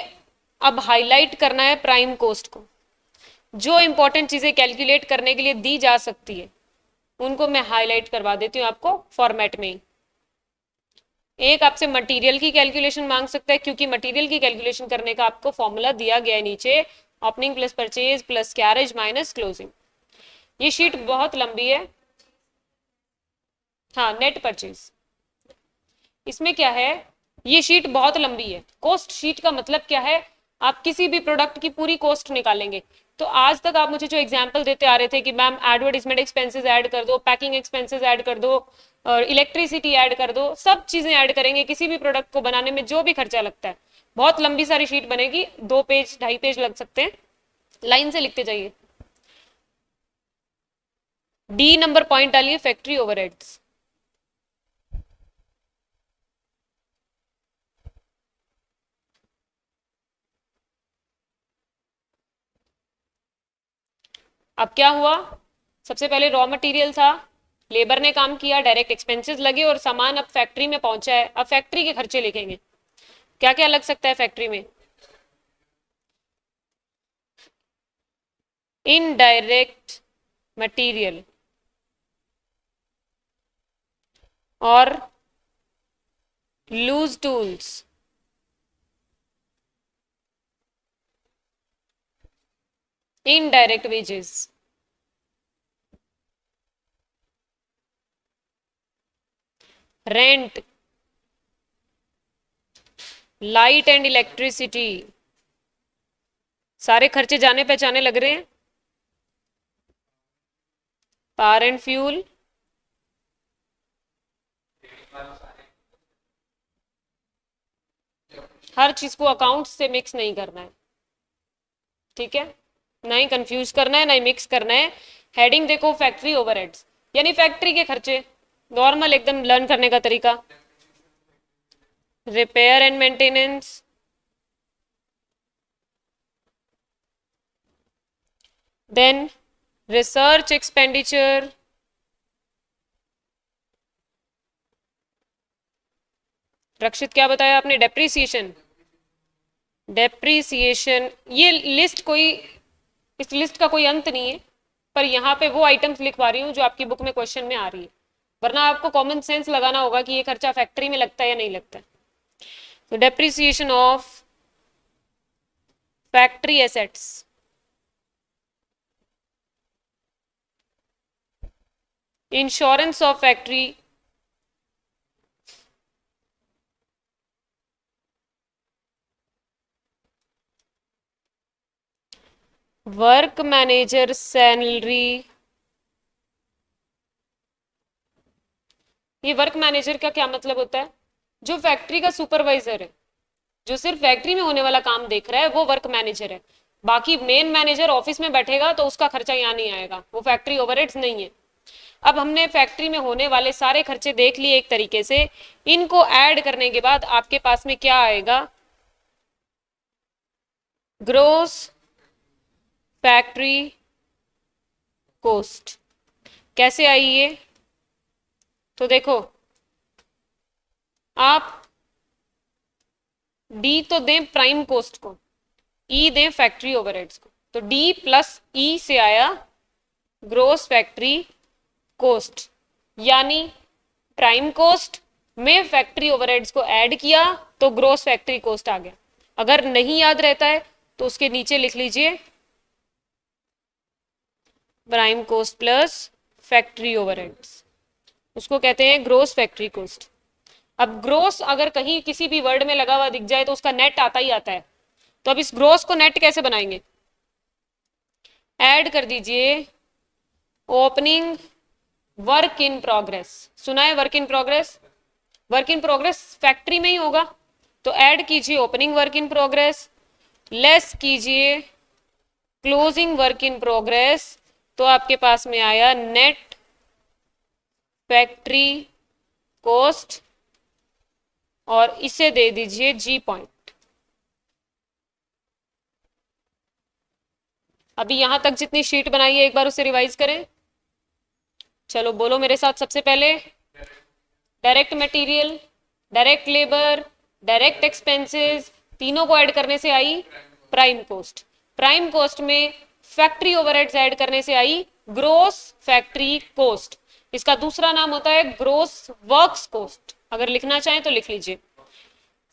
अब हाईलाइट करना है प्राइम कॉस्ट को। जो इंपॉर्टेंट चीजें कैलकुलेट करने के लिए दी जा सकती है उनको मैं हाईलाइट करवा देती हूँ आपको फॉर्मेट में ही। एक आपसे मटेरियल की कैलकुलेशन मांग सकता है, क्योंकि मटेरियल की कैलकुलेशन करने का आपको फॉर्मूला दिया गया है नीचे, opening plus purchase plus carriage minus closing. ये शीट बहुत लंबी है। हाँ नेट परचेज, इसमें क्या है, ये शीट बहुत लंबी है। कॉस्ट शीट का मतलब क्या है, आप किसी भी प्रोडक्ट की पूरी कॉस्ट निकालेंगे। तो आज तक आप मुझे जो एग्जांपल देते आ रहे थे कि मैम एडवर्टीजमेंट एक्सपेंसेस ऐड कर दो, पैकिंग एक्सपेंसेस ऐड कर दो, और इलेक्ट्रिसिटी ऐड कर दो, सब चीजें ऐड करेंगे किसी भी प्रोडक्ट को बनाने में जो भी खर्चा लगता है। बहुत लंबी सारी शीट बनेगी, 2 पेज 2.5 पेज लग सकते हैं। लाइन से लिखते जाइए। डी नंबर पॉइंट डालिए, फैक्ट्री ओवरहेड्स। अब क्या हुआ, सबसे पहले रॉ मटेरियल था, लेबर ने काम किया, डायरेक्ट एक्सपेंसेस लगे और सामान अब फैक्ट्री में पहुंचा है। अब फैक्ट्री के खर्चे लिखेंगे। क्या क्या लग सकता है फैक्ट्री में, इनडायरेक्ट मटेरियल और loose tools, indirect wages, rent, light and electricity, सारे खर्चे जाने पहचाने लग रहे हैं। पावर एंड फ्यूल, हर चीज को अकाउंट से मिक्स नहीं करना है, ठीक है, ना ही कंफ्यूज करना है ना ही मिक्स करना है। हेडिंग देखो, फैक्ट्री ओवरहेड्स, यानी फैक्ट्री के खर्चे, नॉर्मल एकदम लर्न करने का तरीका। Repair and maintenance, then research expenditure, Rakshit क्या बताया आपने, डेप्रीसिएशन, डेप्रीसिएशन। ये लिस्ट कोई, इस लिस्ट का कोई अंत नहीं है, पर यहाँ पे वो आइटम्स लिखवा रही हूँ जो आपकी बुक में क्वेश्चन में आ रही है, वरना आपको कॉमन सेंस लगाना होगा कि ये खर्चा फैक्ट्री में लगता है या नहीं लगता है। तो depreciation of factory assets, insurance of factory, work manager salary. ये वर्क मैनेजर का क्या मतलब होता है, जो फैक्ट्री का सुपरवाइजर है, जो सिर्फ फैक्ट्री में होने वाला काम देख रहा है, वो वर्क मैनेजर है। बाकी मेन मैनेजर ऑफिस में बैठेगा तो उसका खर्चा यहाँ नहीं आएगा, वो फैक्ट्री ओवरहेड्स नहीं है। अब हमने फैक्ट्री में होने वाले सारे खर्चे देख लिए एक तरीके से, इनको ऐड करने के बाद आपके पास में क्या आएगा, ग्रोस फैक्ट्री कॉस्ट। कैसे आई ये, तो देखो आप डी तो दें प्राइम कॉस्ट को, ई दें फैक्ट्री ओवरहेड्स को, तो डी प्लस ई से आया ग्रोस फैक्ट्री कॉस्ट, यानी प्राइम कॉस्ट में फैक्ट्री ओवरहेड्स को ऐड किया तो ग्रोस फैक्ट्री कॉस्ट आ गया। अगर नहीं याद रहता है तो उसके नीचे लिख लीजिए prime cost plus factory overheads, उसको कहते हैं ग्रोस फैक्ट्री कॉस्ट। अब ग्रोस अगर कहीं किसी भी वर्ड में लगा हुआ दिख जाए तो उसका नेट आता ही आता है, तो अब इस ग्रोस को नेट कैसे बनाएंगे, ऐड कर दीजिए ओपनिंग वर्क इन प्रोग्रेस। सुना है work in progress, work in progress factory में ही होगा, तो ऐड कीजिए opening work in progress, less कीजिए क्लोजिंग वर्क इन प्रोग्रेस, तो आपके पास में आया नेट फैक्ट्री कॉस्ट, और इसे दे दीजिए जी पॉइंट। अभी यहां तक जितनी शीट बनाई है एक बार उसे रिवाइज करें। चलो बोलो मेरे साथ, सबसे पहले direct material, direct labour, direct expenses, तीनों को ऐड करने से I prime cost. Prime cost में फैक्ट्री ओवरहेड्स ऐड करने से आई ग्रोस फैक्ट्री कॉस्ट। इसका दूसरा नाम होता है ग्रोस वर्क्स कॉस्ट, अगर लिखना चाहें तो लिख लीजिए।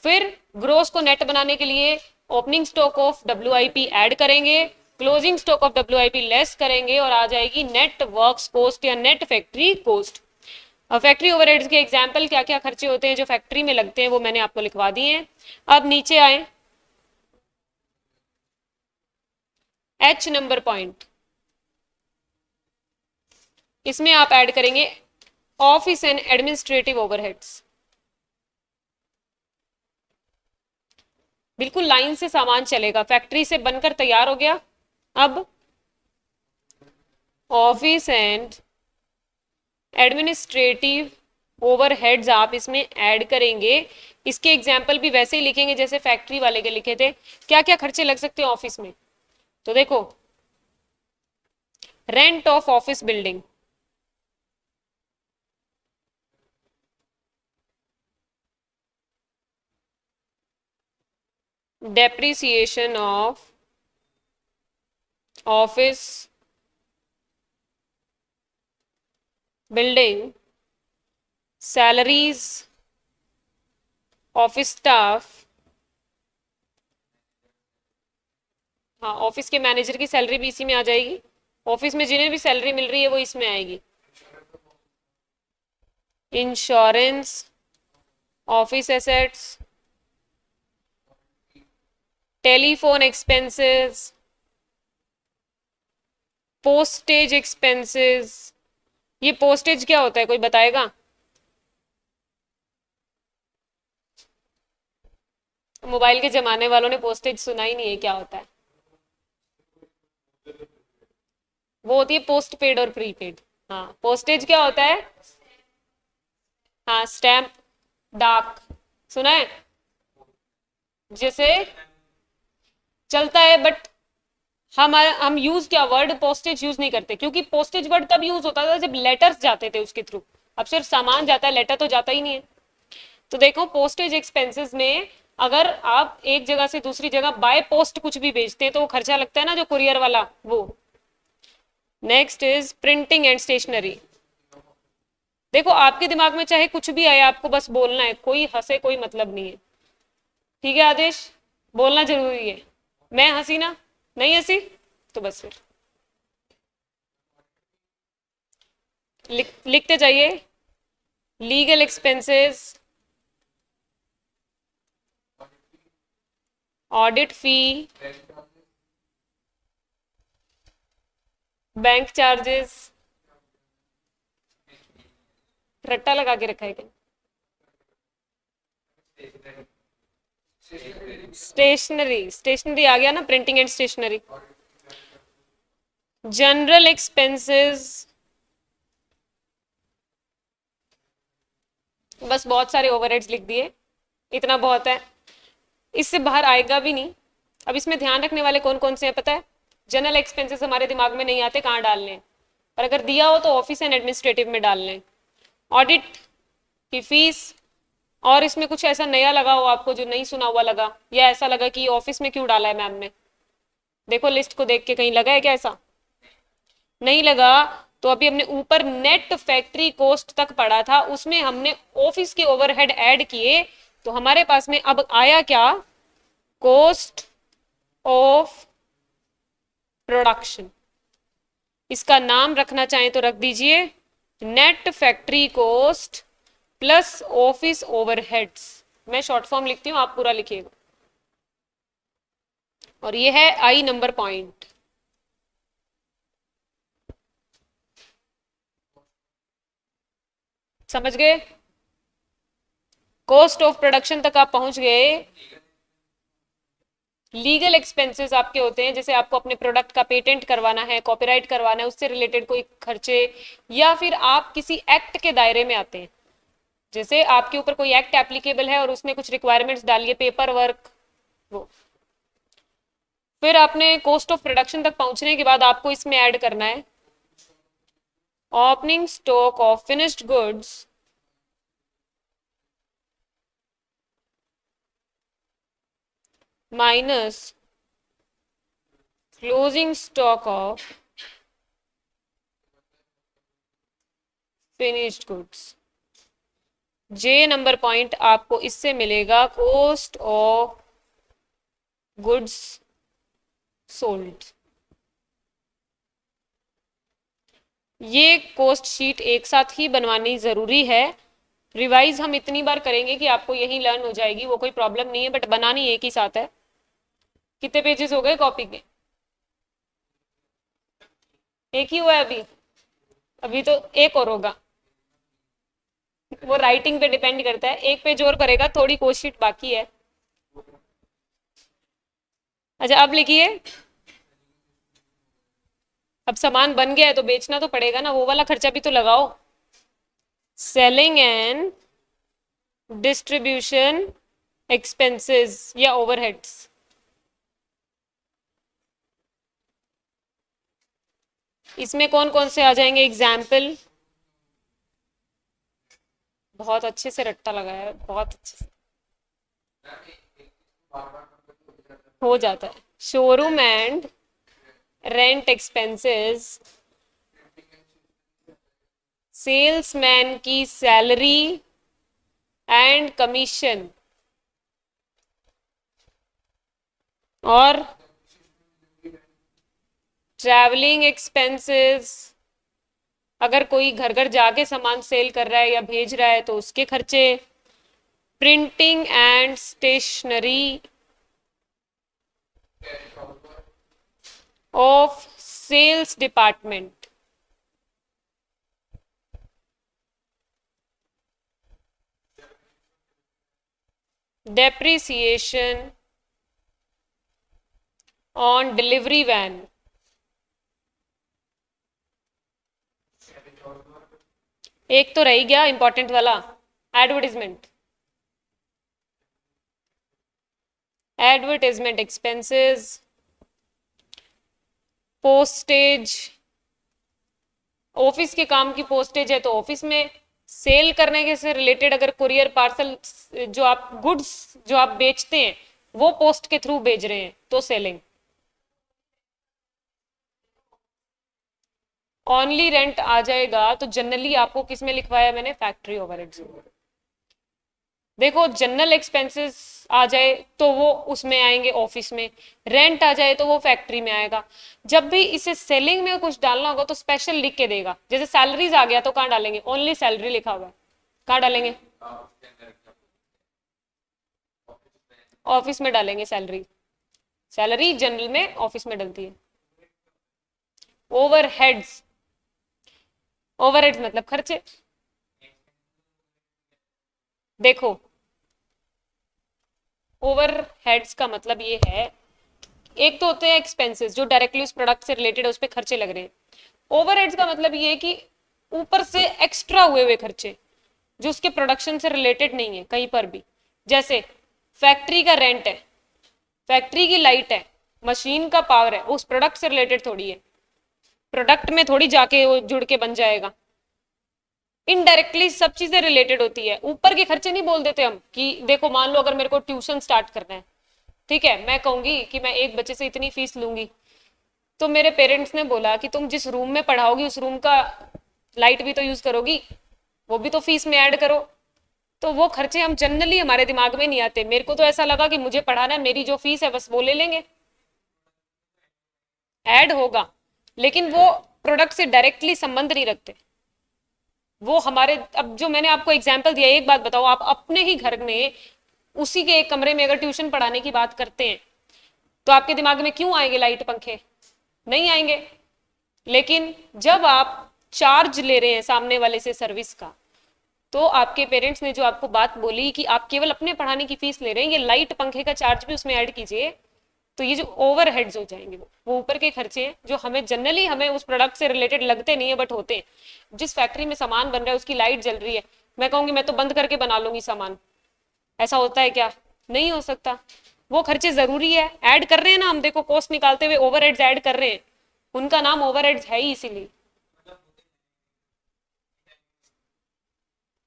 फिर ग्रोस को नेट बनाने के लिए opening stock of WIP add करेंगे, closing stock of WIP less करेंगे, और आ जाएगी नेट वर्क्स कॉस्ट या नेट फैक्ट्री कॉस्ट। अब फैक्ट्री ओवरहेड्स के एग्जाम्पल क्या क्या खर्चे होते हैं जो फैक्ट्री में लगते हैं वो मैंने आपको लिखवा दिए हैं। अब नीचे आए, एच नंबर पॉइंट, इसमें आप ऐड करेंगे ऑफिस एंड एडमिनिस्ट्रेटिव ओवरहेड्स। बिल्कुल लाइन से सामान चलेगा, फैक्ट्री से बनकर तैयार हो गया। अब ऑफिस एंड एडमिनिस्ट्रेटिव ओवरहेड्स आप इसमें ऐड करेंगे। इसके एग्जाम्पल भी वैसे ही लिखेंगे जैसे फैक्ट्री वाले के लिखे थे। क्या क्या खर्चे लग सकते हैं ऑफिस में, तो देखो, rent of office building, depreciation of office building, salaries office staff, हाँ ऑफिस के मैनेजर की सैलरी भी इसी में आ जाएगी, ऑफिस में जिन्हें भी सैलरी मिल रही है वो इसमें आएगी। Insurance office assets, telephone expenses, postage expenses. ये पोस्टेज क्या होता है, कोई बताएगा? मोबाइल के जमाने वालों ने पोस्टेज सुना ही नहीं है, क्या होता है? वो होती है पोस्ट पेड और प्रीपेड। हाँ, पोस्टेज क्या होता है? हाँ, स्टैम्प, डाक, सुना है? जैसे चलता है, बट हम यूज क्या, वर्ड पोस्टेज यूज नहीं करते, क्योंकि पोस्टेज वर्ड तब यूज होता था जब लेटर्स जाते थे उसके थ्रू। अब सिर्फ सामान जाता है, लेटर तो जाता ही नहीं है। तो देखो, पोस्टेज एक्सपेंसेस में अगर आप एक जगह से दूसरी जगह बाय पोस्ट कुछ भी भेजते हैं तो वो खर्चा लगता है ना, जो कुरियर वाला, वो। Next is printing and stationery. देखो, आपके दिमाग में चाहे कुछ भी आए, आपको बस बोलना है, कोई हंसे कोई मतलब नहीं है। ठीक है आदेश, बोलना जरूरी है। मैं हंसी ना, नहीं हंसी तो बस फिर लिखते जाइए। लीगल एक्सपेंसेस, ऑडिट फी, बैंक चार्जेस, रट्टा लगा के रखा है क्या? स्टेशनरी, स्टेशनरी आ गया ना, printing and stationery. General expenses, बस बहुत सारे ओवरहेड्स लिख दिए, इतना बहुत है, इससे बाहर आएगा भी नहीं। अब इसमें ध्यान रखने वाले कौन कौन से हैं पता है? जनरल एक्सपेंसेस हमारे दिमाग में नहीं आते कहाँ डालने हैं, पर अगर दिया हो तो ऑफिस एंड एडमिनिस्ट्रेटिव में डालने हैं। ऑडिट की फीस, और इसमें कुछ ऐसा नया लगा हो आपको जो नहीं सुना हुआ लगा, या ऐसा लगा कि ऑफिस में क्यों डाला है मैम ने, देखो लिस्ट को देख के कहीं लगा है क्या ऐसा? नहीं लगा तो अभी हमने ऊपर नेट फैक्ट्री कॉस्ट तक पढ़ा था, उसमें हमने ऑफिस के ओवरहेड ऐड किए, तो हमारे पास में अब आया क्या? Cost of production. इसका नाम रखना चाहें तो रख दीजिए net factory cost plus office overheads. मैं शॉर्ट फॉर्म लिखती हूँ, आप पूरा लिखिएगा। और ये है आई नंबर पॉइंट। समझ गए? कॉस्ट ऑफ प्रोडक्शन तक आप पहुंच गए। लीगल एक्सपेंसेस आपके होते हैं, जैसे आपको अपने प्रोडक्ट का पेटेंट करवाना है, कॉपीराइट करवाना है, उससे रिलेटेड कोई खर्चे, या फिर आप किसी एक्ट के दायरे में आते हैं, जैसे आपके ऊपर कोई एक्ट एप्लीकेबल है और उसमें कुछ रिक्वायरमेंट्स डालिए, पेपर वर्क, वो। फिर आपने कॉस्ट ऑफ प्रोडक्शन तक पहुंचने के बाद आपको इसमें ऐड करना है opening stock of finished goods minus closing stock of finished goods. J number point आपको इससे मिलेगा कॉस्ट ऑफ गुड्स सोल्ड। ये कोस्ट शीट एक साथ ही बनवानी जरूरी है। रिवाइज हम इतनी बार करेंगे कि आपको यही लर्न हो जाएगी, वो कोई प्रॉब्लम नहीं है, बट बनानी एक ही साथ है। कितने पेजेस हो गए कॉपी के? एक ही हुआ है अभी? अभी तो एक और होगा। वो राइटिंग पे डिपेंड करता है, एक पेज और करेगा, थोड़ी कोस्ट शीट बाकी है। अच्छा अब लिखिए। अब सामान बन गया है तो बेचना तो पड़ेगा ना, वो वाला खर्चा भी तो लगाओ। सेलिंग एंड डिस्ट्रीब्यूशन एक्सपेंसेस या ओवरहेड्स। इसमें कौन कौन से आ जाएंगे एग्जाम्पल? बहुत अच्छे से रट्टा लगाया है, बहुत अच्छे से हो जाता है। Showroom and rent expenses, salesman की सैलरी एंड कमीशन, और ट्रैवलिंग एक्सपेंसेस, अगर कोई घर घर जाके सामान सेल कर रहा है या भेज रहा है तो उसके खर्चे, printing and stationery of sales department, depreciation on delivery van, एक तो रह गया इंपॉर्टेंट वाला, advertisement. Advertisement expenses, postage, office के काम की पोस्टेज है तो ऑफिस में, सेल करने के से रिलेटेड अगर कुरियर पार्सल जो आप गुड्स जो आप बेचते हैं वो पोस्ट के थ्रू भेज रहे हैं तो सेलिंग। ऑनली रेंट आ जाएगा तो जनरली आपको किस में लिखवाया मैंने? Factory overheads. देखो जनरल एक्सपेंसेस आ जाए तो वो उसमें आएंगे ऑफिस में, रेंट आ जाए तो वो फैक्ट्री में आएगा। जब भी इसे सेलिंग में कुछ डालना होगा तो स्पेशल लिख के देगा। जैसे सैलरीज आ गया तो कहाँ डालेंगे? ओनली सैलरी लिखा हुआ है, कहाँ डालेंगे? ऑफिस में डालेंगे सैलरी। सैलरी जनरल में ऑफिस में डलती है। ओवरहेड्स, ओवरहेड्स मतलब खर्चे। देखो ओवरहेड्स का मतलब ये है, एक तो होते हैं एक्सपेंसेस जो डायरेक्टली उस प्रोडक्ट से रिलेटेड है, उस पर खर्चे लग रहे हैं। ओवरहेड्स का मतलब ये है कि ऊपर से एक्स्ट्रा हुए खर्चे जो उसके प्रोडक्शन से रिलेटेड नहीं है कहीं पर भी। जैसे फैक्ट्री का रेंट है, फैक्ट्री की लाइट है, मशीन का पावर है, उस प्रोडक्ट से रिलेटेड थोड़ी है, प्रोडक्ट में थोड़ी जाके वो जुड़ के बन जाएगा। इनडायरेक्टली सब चीजें रिलेटेड होती है। ऊपर के खर्चे नहीं बोल देते हम कि देखो मान लो अगर मेरे को ट्यूशन स्टार्ट करना है, ठीक है, मैं कहूंगी कि मैं एक बच्चे से इतनी फीस लूंगी, तो मेरे पेरेंट्स ने बोला कि तुम जिस रूम में पढ़ाओगी उस रूम का लाइट भी तो यूज करोगी, वो भी तो फीस में ऐड करो। तो वो खर्चे हम जनरली हमारे दिमाग में नहीं आते। मेरे को तो ऐसा लगा कि मुझे पढ़ाना है, मेरी जो फीस है बस वो ले लेंगे, ऐड होगा, लेकिन वो प्रोडक्ट से डायरेक्टली संबंध नहीं रखते। वो हमारे, अब जो मैंने आपको एग्जाम्पल दिया, एक बात बताओ, आप अपने ही घर में उसी के एक कमरे में अगर ट्यूशन पढ़ाने की बात करते हैं तो आपके दिमाग में क्यों आएंगे लाइट पंखे? नहीं आएंगे। लेकिन जब आप चार्ज ले रहे हैं सामने वाले से सर्विस का, तो आपके पेरेंट्स ने जो आपको बात बोली कि आप केवल अपने पढ़ाने की फीस ले रहे हैं, ये लाइट पंखे का चार्ज भी उसमें ऐड कीजिए, तो ये जो ओवरहेड्स हो जाएंगे वो ऊपर के खर्चे हैं जो हमें जनरली हमें उस प्रोडक्ट से रिलेटेड लगते नहीं है बट होते हैं। जिस फैक्ट्री में सामान बन रहा है उसकी लाइट जल रही है, मैं कहूंगी मैं तो बंद करके बना लूंगी सामान, ऐसा होता है क्या? नहीं हो सकता। वो खर्चे जरूरी है, ऐड कर रहे हैं ना हम, देखो कॉस्ट निकालते हुए ओवरहेड्स ऐड कर रहे हैं, उनका नाम ओवरहेड्स है ही इसीलिए।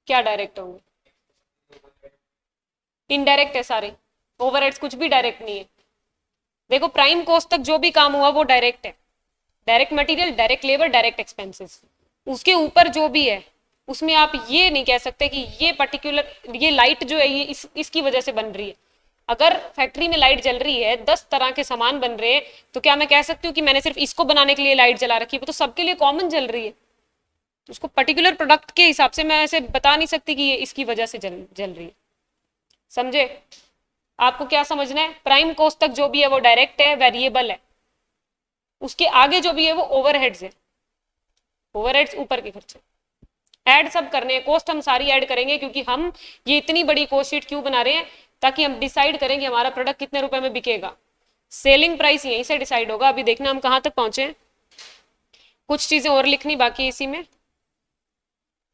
क्या डायरेक्ट होंगे? इनडायरेक्ट है सारे ओवरहेड्स, कुछ भी डायरेक्ट नहीं है। देखो प्राइम कॉस्ट तक जो भी काम हुआ वो डायरेक्ट है, direct material, direct labour, direct expenses. उसके ऊपर जो भी है उसमें आप ये नहीं कह सकते कि ये पर्टिकुलर ये लाइट जो है ये इसकी वजह से बन रही है। अगर फैक्ट्री में लाइट जल रही है, 10 तरह के सामान बन रहे हैं, तो क्या मैं कह सकती हूँ कि मैंने सिर्फ इसको बनाने के लिए लाइट जला रखी है? वो तो सबके लिए कॉमन जल रही है। तो उसको पर्टिकुलर प्रोडक्ट के हिसाब से मैं ऐसे बता नहीं सकती कि ये इसकी वजह से जल रही है। समझे? आपको क्या समझना है, प्राइम कॉस्ट तक जो भी है वो डायरेक्ट है, वेरिएबल है, उसके आगे जो भी है वो ओवरहेड्स है, ओवरहेड्स ऊपर के खर्चे। ऐड सब करने हैं, कॉस्ट हम सारी ऐड करेंगे, क्योंकि हम ये इतनी बड़ी कॉस्ट शीट क्यों बना रहे हैं, ताकि हम डिसाइड करें कि हमारा प्रोडक्ट कितने रुपए में बिकेगा। सेलिंग प्राइस यहीं से डिसाइड होगा। अभी देखना हम कहां तक पहुंचे हैं। कुछ चीजें और लिखनी बाकी है इसी में।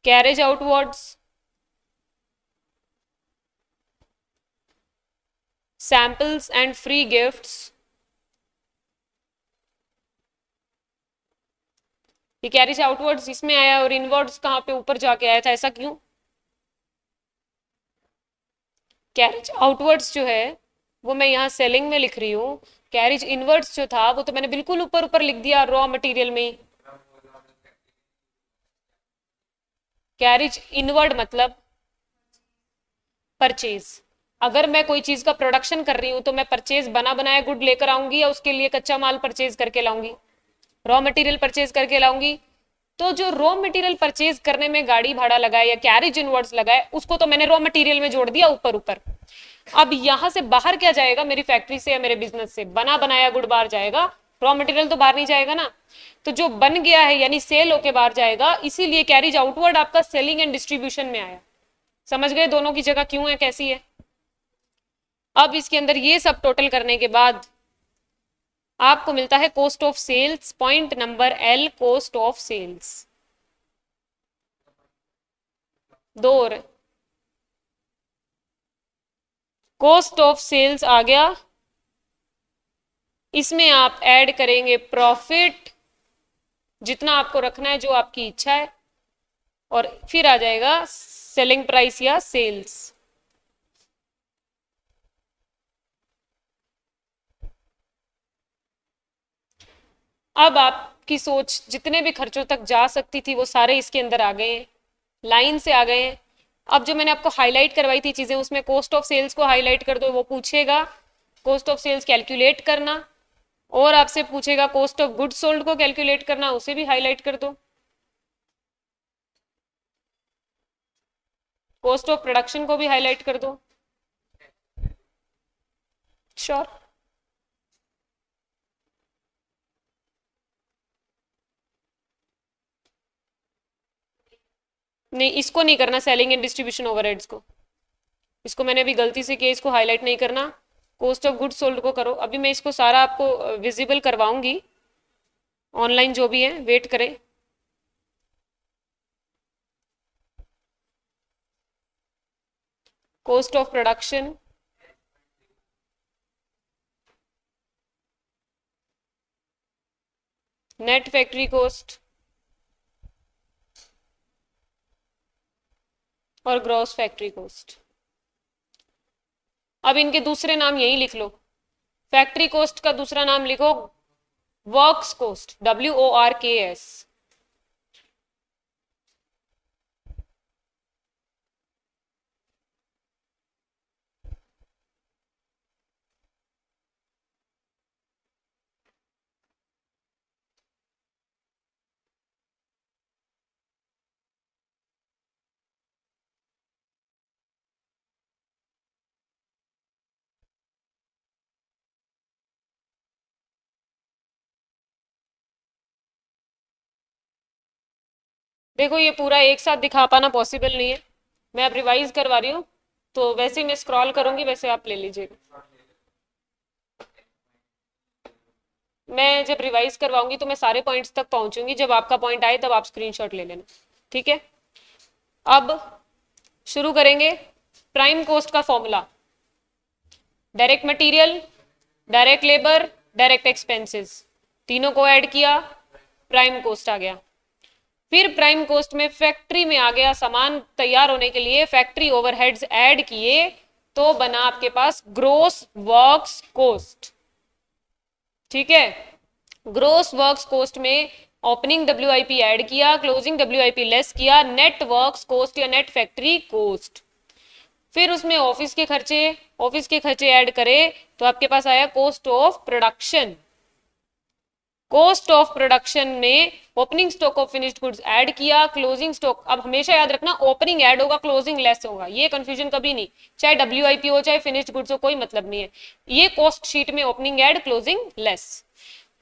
Carriage outwards, samples and free gifts, ये कैरेज आउटवर्ड्स इसमें आया और इनवर्ड्स कहां पे ऊपर जाके आया था, ऐसा क्यों? कैरेज आउटवर्ड्स जो है वो मैं यहाँ सेलिंग में लिख रही हूँ, कैरेज इनवर्ड्स जो था वो तो मैंने बिल्कुल ऊपर ऊपर लिख दिया रॉ मटेरियल में ही। कैरेज इनवर्ड मतलब परचेज। अगर मैं कोई चीज का प्रोडक्शन कर रही हूँ तो मैं परचेज बना बनाया गुड लेकर आऊंगी या उसके लिए कच्चा माल परचेज करके लाऊंगी, रॉ मटेरियल परचेज करके लाऊंगी। तो जो रॉ मटेरियल परचेज करने में गाड़ी भाड़ा लगा है या कैरेज इनवर्ड्स लगा है, उसको तो मैंने रॉ मटेरियल में जोड़ दिया ऊपर ऊपर। अब यहां से बाहर क्या जाएगा, मेरी फैक्ट्री से या मेरे बिजनेस से बना बनाया गुड बाहर जाएगा, रॉ मटेरियल तो बाहर नहीं जाएगा ना। तो जो बन गया है यानी सेल होके बाहर जाएगा, इसीलिए कैरेज आउटवर्ड आपका सेलिंग एंड डिस्ट्रीब्यूशन में आया। समझ गए दोनों की जगह क्यों है, कैसी है? अब इसके अंदर ये सब टोटल करने के बाद आपको मिलता है cost of sales, point number L, cost of sales. दो और कॉस्ट ऑफ सेल्स आ गया, इसमें आप ऐड करेंगे प्रॉफिट, जितना आपको रखना है जो आपकी इच्छा है, और फिर आ जाएगा सेलिंग प्राइस या सेल्स। अब आपकी सोच जितने भी खर्चों तक जा सकती थी वो सारे इसके अंदर आ गए हैं, लाइन से आ गए हैं। अब जो मैंने आपको हाईलाइट करवाई थी चीजें, उसमें कॉस्ट ऑफ सेल्स को हाईलाइट कर दो, वो पूछेगा कॉस्ट ऑफ सेल्स कैलकुलेट करना, और आपसे पूछेगा कॉस्ट ऑफ गुड्स सोल्ड को कैलकुलेट करना, उसे भी हाईलाइट कर दो। कॉस्ट ऑफ प्रोडक्शन को भी हाईलाइट कर दो। श्योर? नहीं, इसको नहीं करना, सेलिंग एंड डिस्ट्रीब्यूशन ओवरहेड्स को, इसको मैंने अभी गलती से किया, इसको हाईलाइट नहीं करना। कॉस्ट ऑफ गुड्स सोल्ड को करो। अभी मैं इसको सारा आपको विजिबल करवाऊंगी ऑनलाइन, जो भी है वेट करें। Cost of production, net factory cost और ग्रॉस फैक्ट्री कॉस्ट। अब इनके दूसरे नाम यही लिख लो। फैक्ट्री कॉस्ट का दूसरा नाम लिखो वर्क्स कॉस्ट, WORKS। देखो ये पूरा एक साथ दिखा पाना पॉसिबल नहीं है, मैं अब रिवाइज करवा रही हूँ, तो वैसे ही मैं स्क्रॉल करूंगी, वैसे आप ले लीजिएगा। मैं जब रिवाइज करवाऊंगी तो मैं सारे पॉइंट्स तक पहुंचूंगी, जब आपका पॉइंट आए तब आप स्क्रीनशॉट ले लेना, ठीक है? अब शुरू करेंगे प्राइम कॉस्ट का formula. Direct material, direct labour, direct expenses, तीनों को ऐड किया, प्राइम कॉस्ट आ गया। फिर प्राइम कॉस्ट में फैक्ट्री में आ गया, सामान तैयार होने के लिए फैक्ट्री ओवरहेड्स ऐड किए, तो बना आपके पास ग्रोस वर्क्स कॉस्ट। ठीक है, ग्रोस वर्क्स कॉस्ट में ओपनिंग WIP ऐड किया, क्लोजिंग WIP लेस किया, नेट वर्क्स कॉस्ट या नेट फैक्ट्री कॉस्ट। फिर उसमें ऑफिस के खर्चे ऐड करे तो आपके पास आया cost of production. Cost of production में opening stock of finished goods add किया, क्लोजिंग स्टॉक, अब हमेशा याद रखना ओपनिंग ऐड होगा, क्लोजिंग लेस होगा, ये कंफ्यूजन कभी नहीं, चाहे WIP हो चाहे फिनिश्ड गुड्स हो, कोई मतलब नहीं है, ये कॉस्ट शीट में ओपनिंग ऐड क्लोजिंग लेस।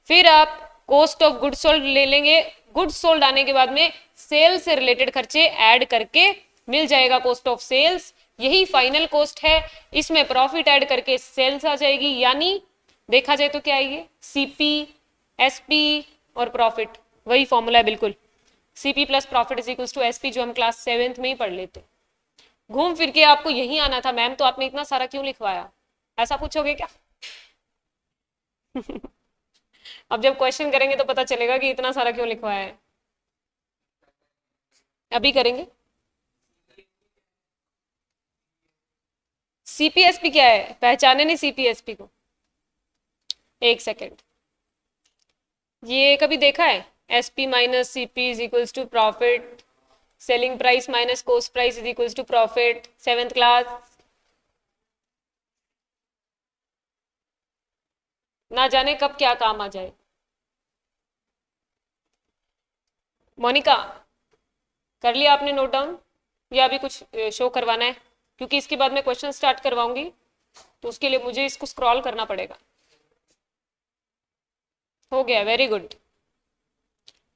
फिर आप कॉस्ट ऑफ गुड्स सोल्ड ले लेंगे, गुड्स सोल्ड आने के बाद में सेल से रिलेटेड खर्चे ऐड करके मिल जाएगा कॉस्ट ऑफ सेल्स, यही फाइनल कॉस्ट है, इसमें प्रॉफिट ऐड करके सेल्स आ जाएगी, यानी देखा जाए तो क्या आएगी, सीपी एसपी और प्रॉफिट, वही फॉर्मूला है बिल्कुल, CP plus profit is equals to SP, जो हम क्लास 7th में ही पढ़ लेते। घूम फिर के आपको यही आना था मैम, तो आपने इतना सारा क्यों लिखवाया, ऐसा पूछोगे क्या? अब जब क्वेश्चन करेंगे तो पता चलेगा कि इतना सारा क्यों लिखवाया है। अभी करेंगे। सीपीएसपी क्या है, पहचाने नहीं सीपीएसपी को? एक सेकेंड, ये कभी देखा है? SP minus CP is equals to profit, selling price minus cost price is equals to profit, 7th class. ना जाने कब क्या काम आ जाए। मोनिका, कर लिया आपने नोट डाउन, या अभी कुछ शो करवाना है? क्योंकि इसके बाद मैं क्वेश्चन स्टार्ट करवाऊंगी, तो उसके लिए मुझे इसको स्क्रॉल करना पड़ेगा। हो गया, वेरी गुड।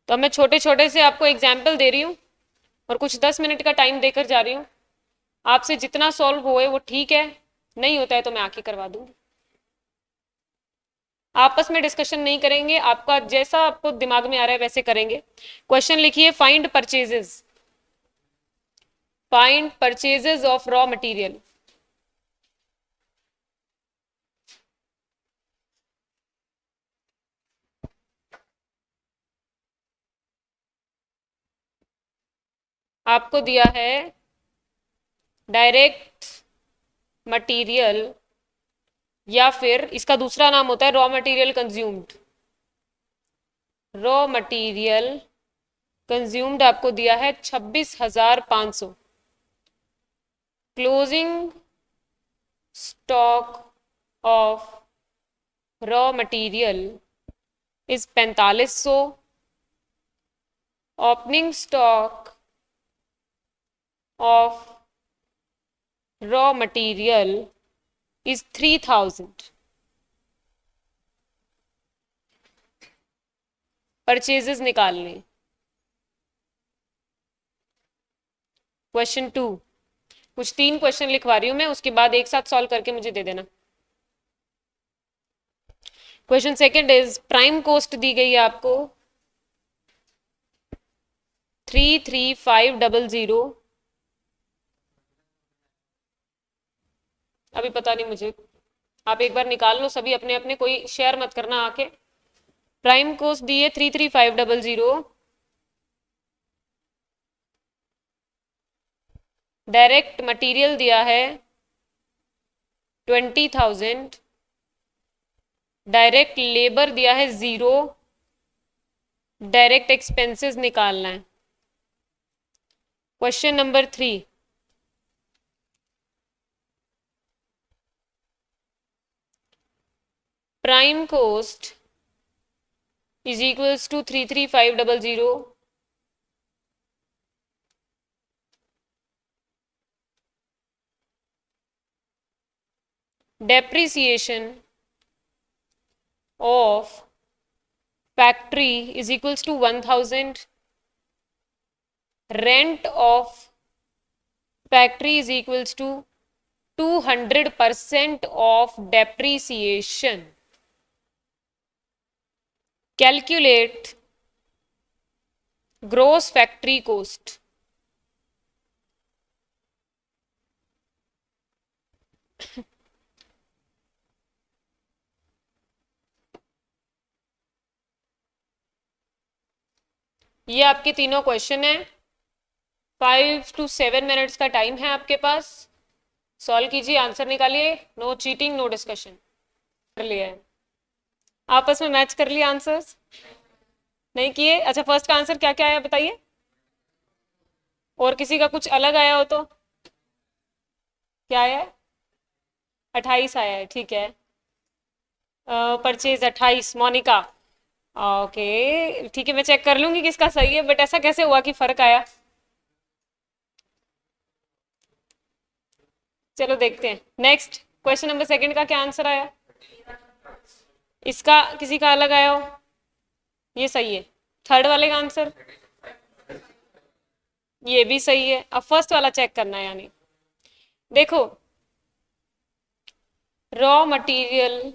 तो मैं छोटे छोटे से आपको एग्जाम्पल दे रही हूँ और कुछ 10 मिनट का टाइम देकर जा रही हूँ, आपसे जितना सॉल्व होए वो ठीक है, नहीं होता है तो मैं आके करवा दूंगी। आपस में डिस्कशन नहीं करेंगे, आपका जैसा आपको दिमाग में आ रहा है वैसे करेंगे। क्वेश्चन लिखिए, find purchases, find purchases of raw material. आपको दिया है डायरेक्ट मटेरियल, या फिर इसका दूसरा नाम होता है raw material consumed, raw material consumed आपको दिया है 26,500, closing stock of raw material is 4500, opening stock of raw material is 3000। Purchases निकालने। क्वेश्चन 2, कुछ 3 क्वेश्चन लिखवा रही हूं मैं, उसके बाद एक साथ सॉल्व करके मुझे दे देना। Question second is, prime cost दी गई है आपको 33500, अभी पता नहीं मुझे, आप एक बार निकाल लो सभी अपने अपने, कोई शेयर मत करना आके। प्राइम कॉस्ट दी है 33500, डायरेक्ट मटेरियल दिया है 20,000, डायरेक्ट लेबर दिया है 0, डायरेक्ट एक्सपेंसेस निकालना है। Question number 3, prime cost is equals to 33500, depreciation of factory is equals to 1000, rent of factory is equals to 200% of depreciation, calculate gross factory cost। ये आपके तीनों question है, 5 to 7 मिनट्स का time है आपके पास, solve कीजिए, आंसर निकालिए, no cheating no discussion. कर लिया है, आपस में मैच कर लिया आंसर्स? नहीं किए? अच्छा, फर्स्ट का आंसर क्या क्या आया बताइए, और किसी का कुछ अलग आया हो तो? क्या आया है? 28 आया है, ठीक है। परचेज 28, मोनिका ओके ठीक है, मैं चेक कर लूंगी किसका सही है, बट ऐसा कैसे हुआ कि फर्क आया? चलो देखते हैं। नेक्स्ट क्वेश्चन नंबर सेकंड का क्या आंसर आया? इसका किसी का अलग आया हो? ये सही है। थर्ड वाले का आंसर? ये भी सही है। अब फर्स्ट वाला चेक करना है, यानी देखो, रॉ मटेरियल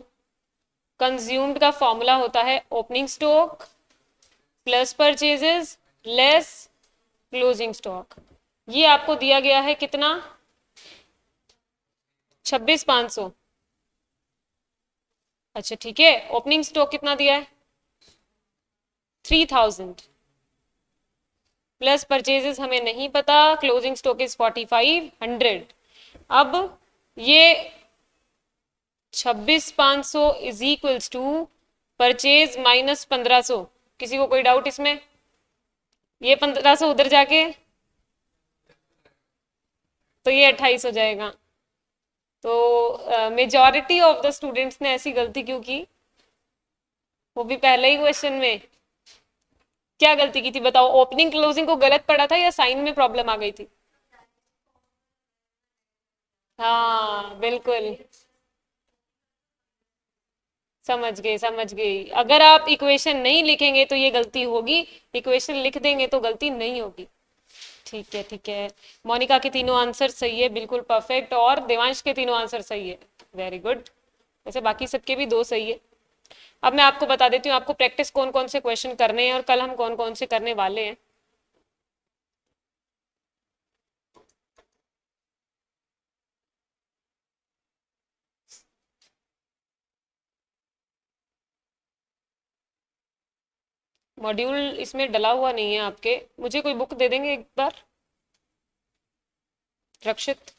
कंज्यूम्ड का फॉर्मूला होता है opening stock plus purchases less closing stock. ये आपको दिया गया है कितना? 26,500। अच्छा ठीक है, ओपनिंग स्टॉक कितना दिया है? 3,000 प्लस परचेजेस हमें नहीं पता, क्लोजिंग स्टॉक इज 4,500। अब ये 26,500 is equals to purchase minus 1,500। किसी को कोई डाउट इसमें? ये 1,500 उधर जाके तो ये 28 हो जाएगा। तो मेजॉरिटी ऑफ द स्टूडेंट्स ने ऐसी गलती क्यों की? वो भी पहले ही क्वेश्चन में। क्या गलती की थी बताओ? ओपनिंग क्लोजिंग को गलत पढ़ा था या साइन में प्रॉब्लम आ गई थी? हाँ बिल्कुल, समझ गई समझ गई। अगर आप इक्वेशन नहीं लिखेंगे तो ये गलती होगी, इक्वेशन लिख देंगे तो गलती नहीं होगी। ठीक है ठीक है। मोनिका के तीनों आंसर सही है, बिल्कुल परफेक्ट, और देवांश के तीनों आंसर सही है। Very good. वैसे बाकी सबके भी 2 सही है। अब मैं आपको बता देती हूँ आपको प्रैक्टिस कौन कौन से क्वेश्चन करने हैं और कल हम कौन कौन से करने वाले हैं। मॉड्यूल इसमें डला हुआ नहीं है आपके, मुझे कोई बुक दे देंगे एक बार Rakshit?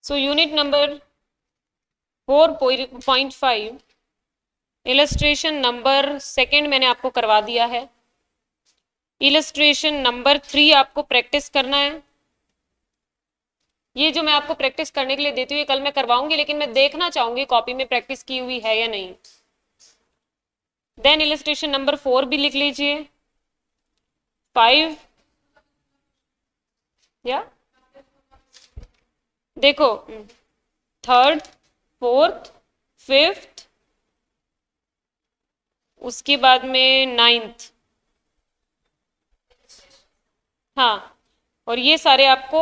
So unit number 4.5 illustration number second मैंने आपको करवा दिया है। इलस्ट्रेशन नंबर 3 आपको प्रैक्टिस करना है। ये जो मैं आपको प्रैक्टिस करने के लिए देती हूँ ये कल मैं करवाऊंगी, लेकिन मैं देखना चाहूंगी कॉपी में प्रैक्टिस की हुई है या नहीं। देन इलस्ट्रेशन नंबर 4 भी लिख लीजिए। 5 या देखो, थर्ड, फोर्थ, फिफ्थ, उसके बाद में नाइन्थ। हाँ, और ये सारे आपको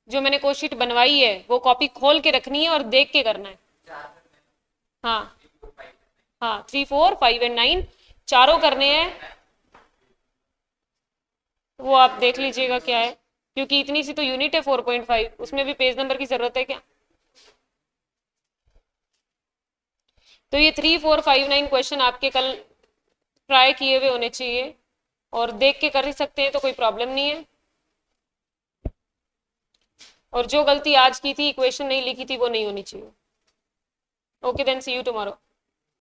जो मैंने कोशीट बनवाई है वो कॉपी खोल के रखनी है और देख के करना है। हाँ हाँ, 3, 4, 5 एंड 9 चारों करने हैं। वो आप देख लीजिएगा क्या है, क्योंकि इतनी सी तो यूनिट है 4.5, उसमें भी पेज नंबर की जरूरत है क्या? तो ये 3, 4, 5, 9 क्वेश्चन आपके कल ट्राई किए हुए होने चाहिए, और देख के कर ही सकते हैं तो कोई प्रॉब्लम नहीं है। और जो गलती आज की थी, इक्वेशन नहीं लिखी थी, वो नहीं होनी चाहिए। Okay then, see you tomorrow.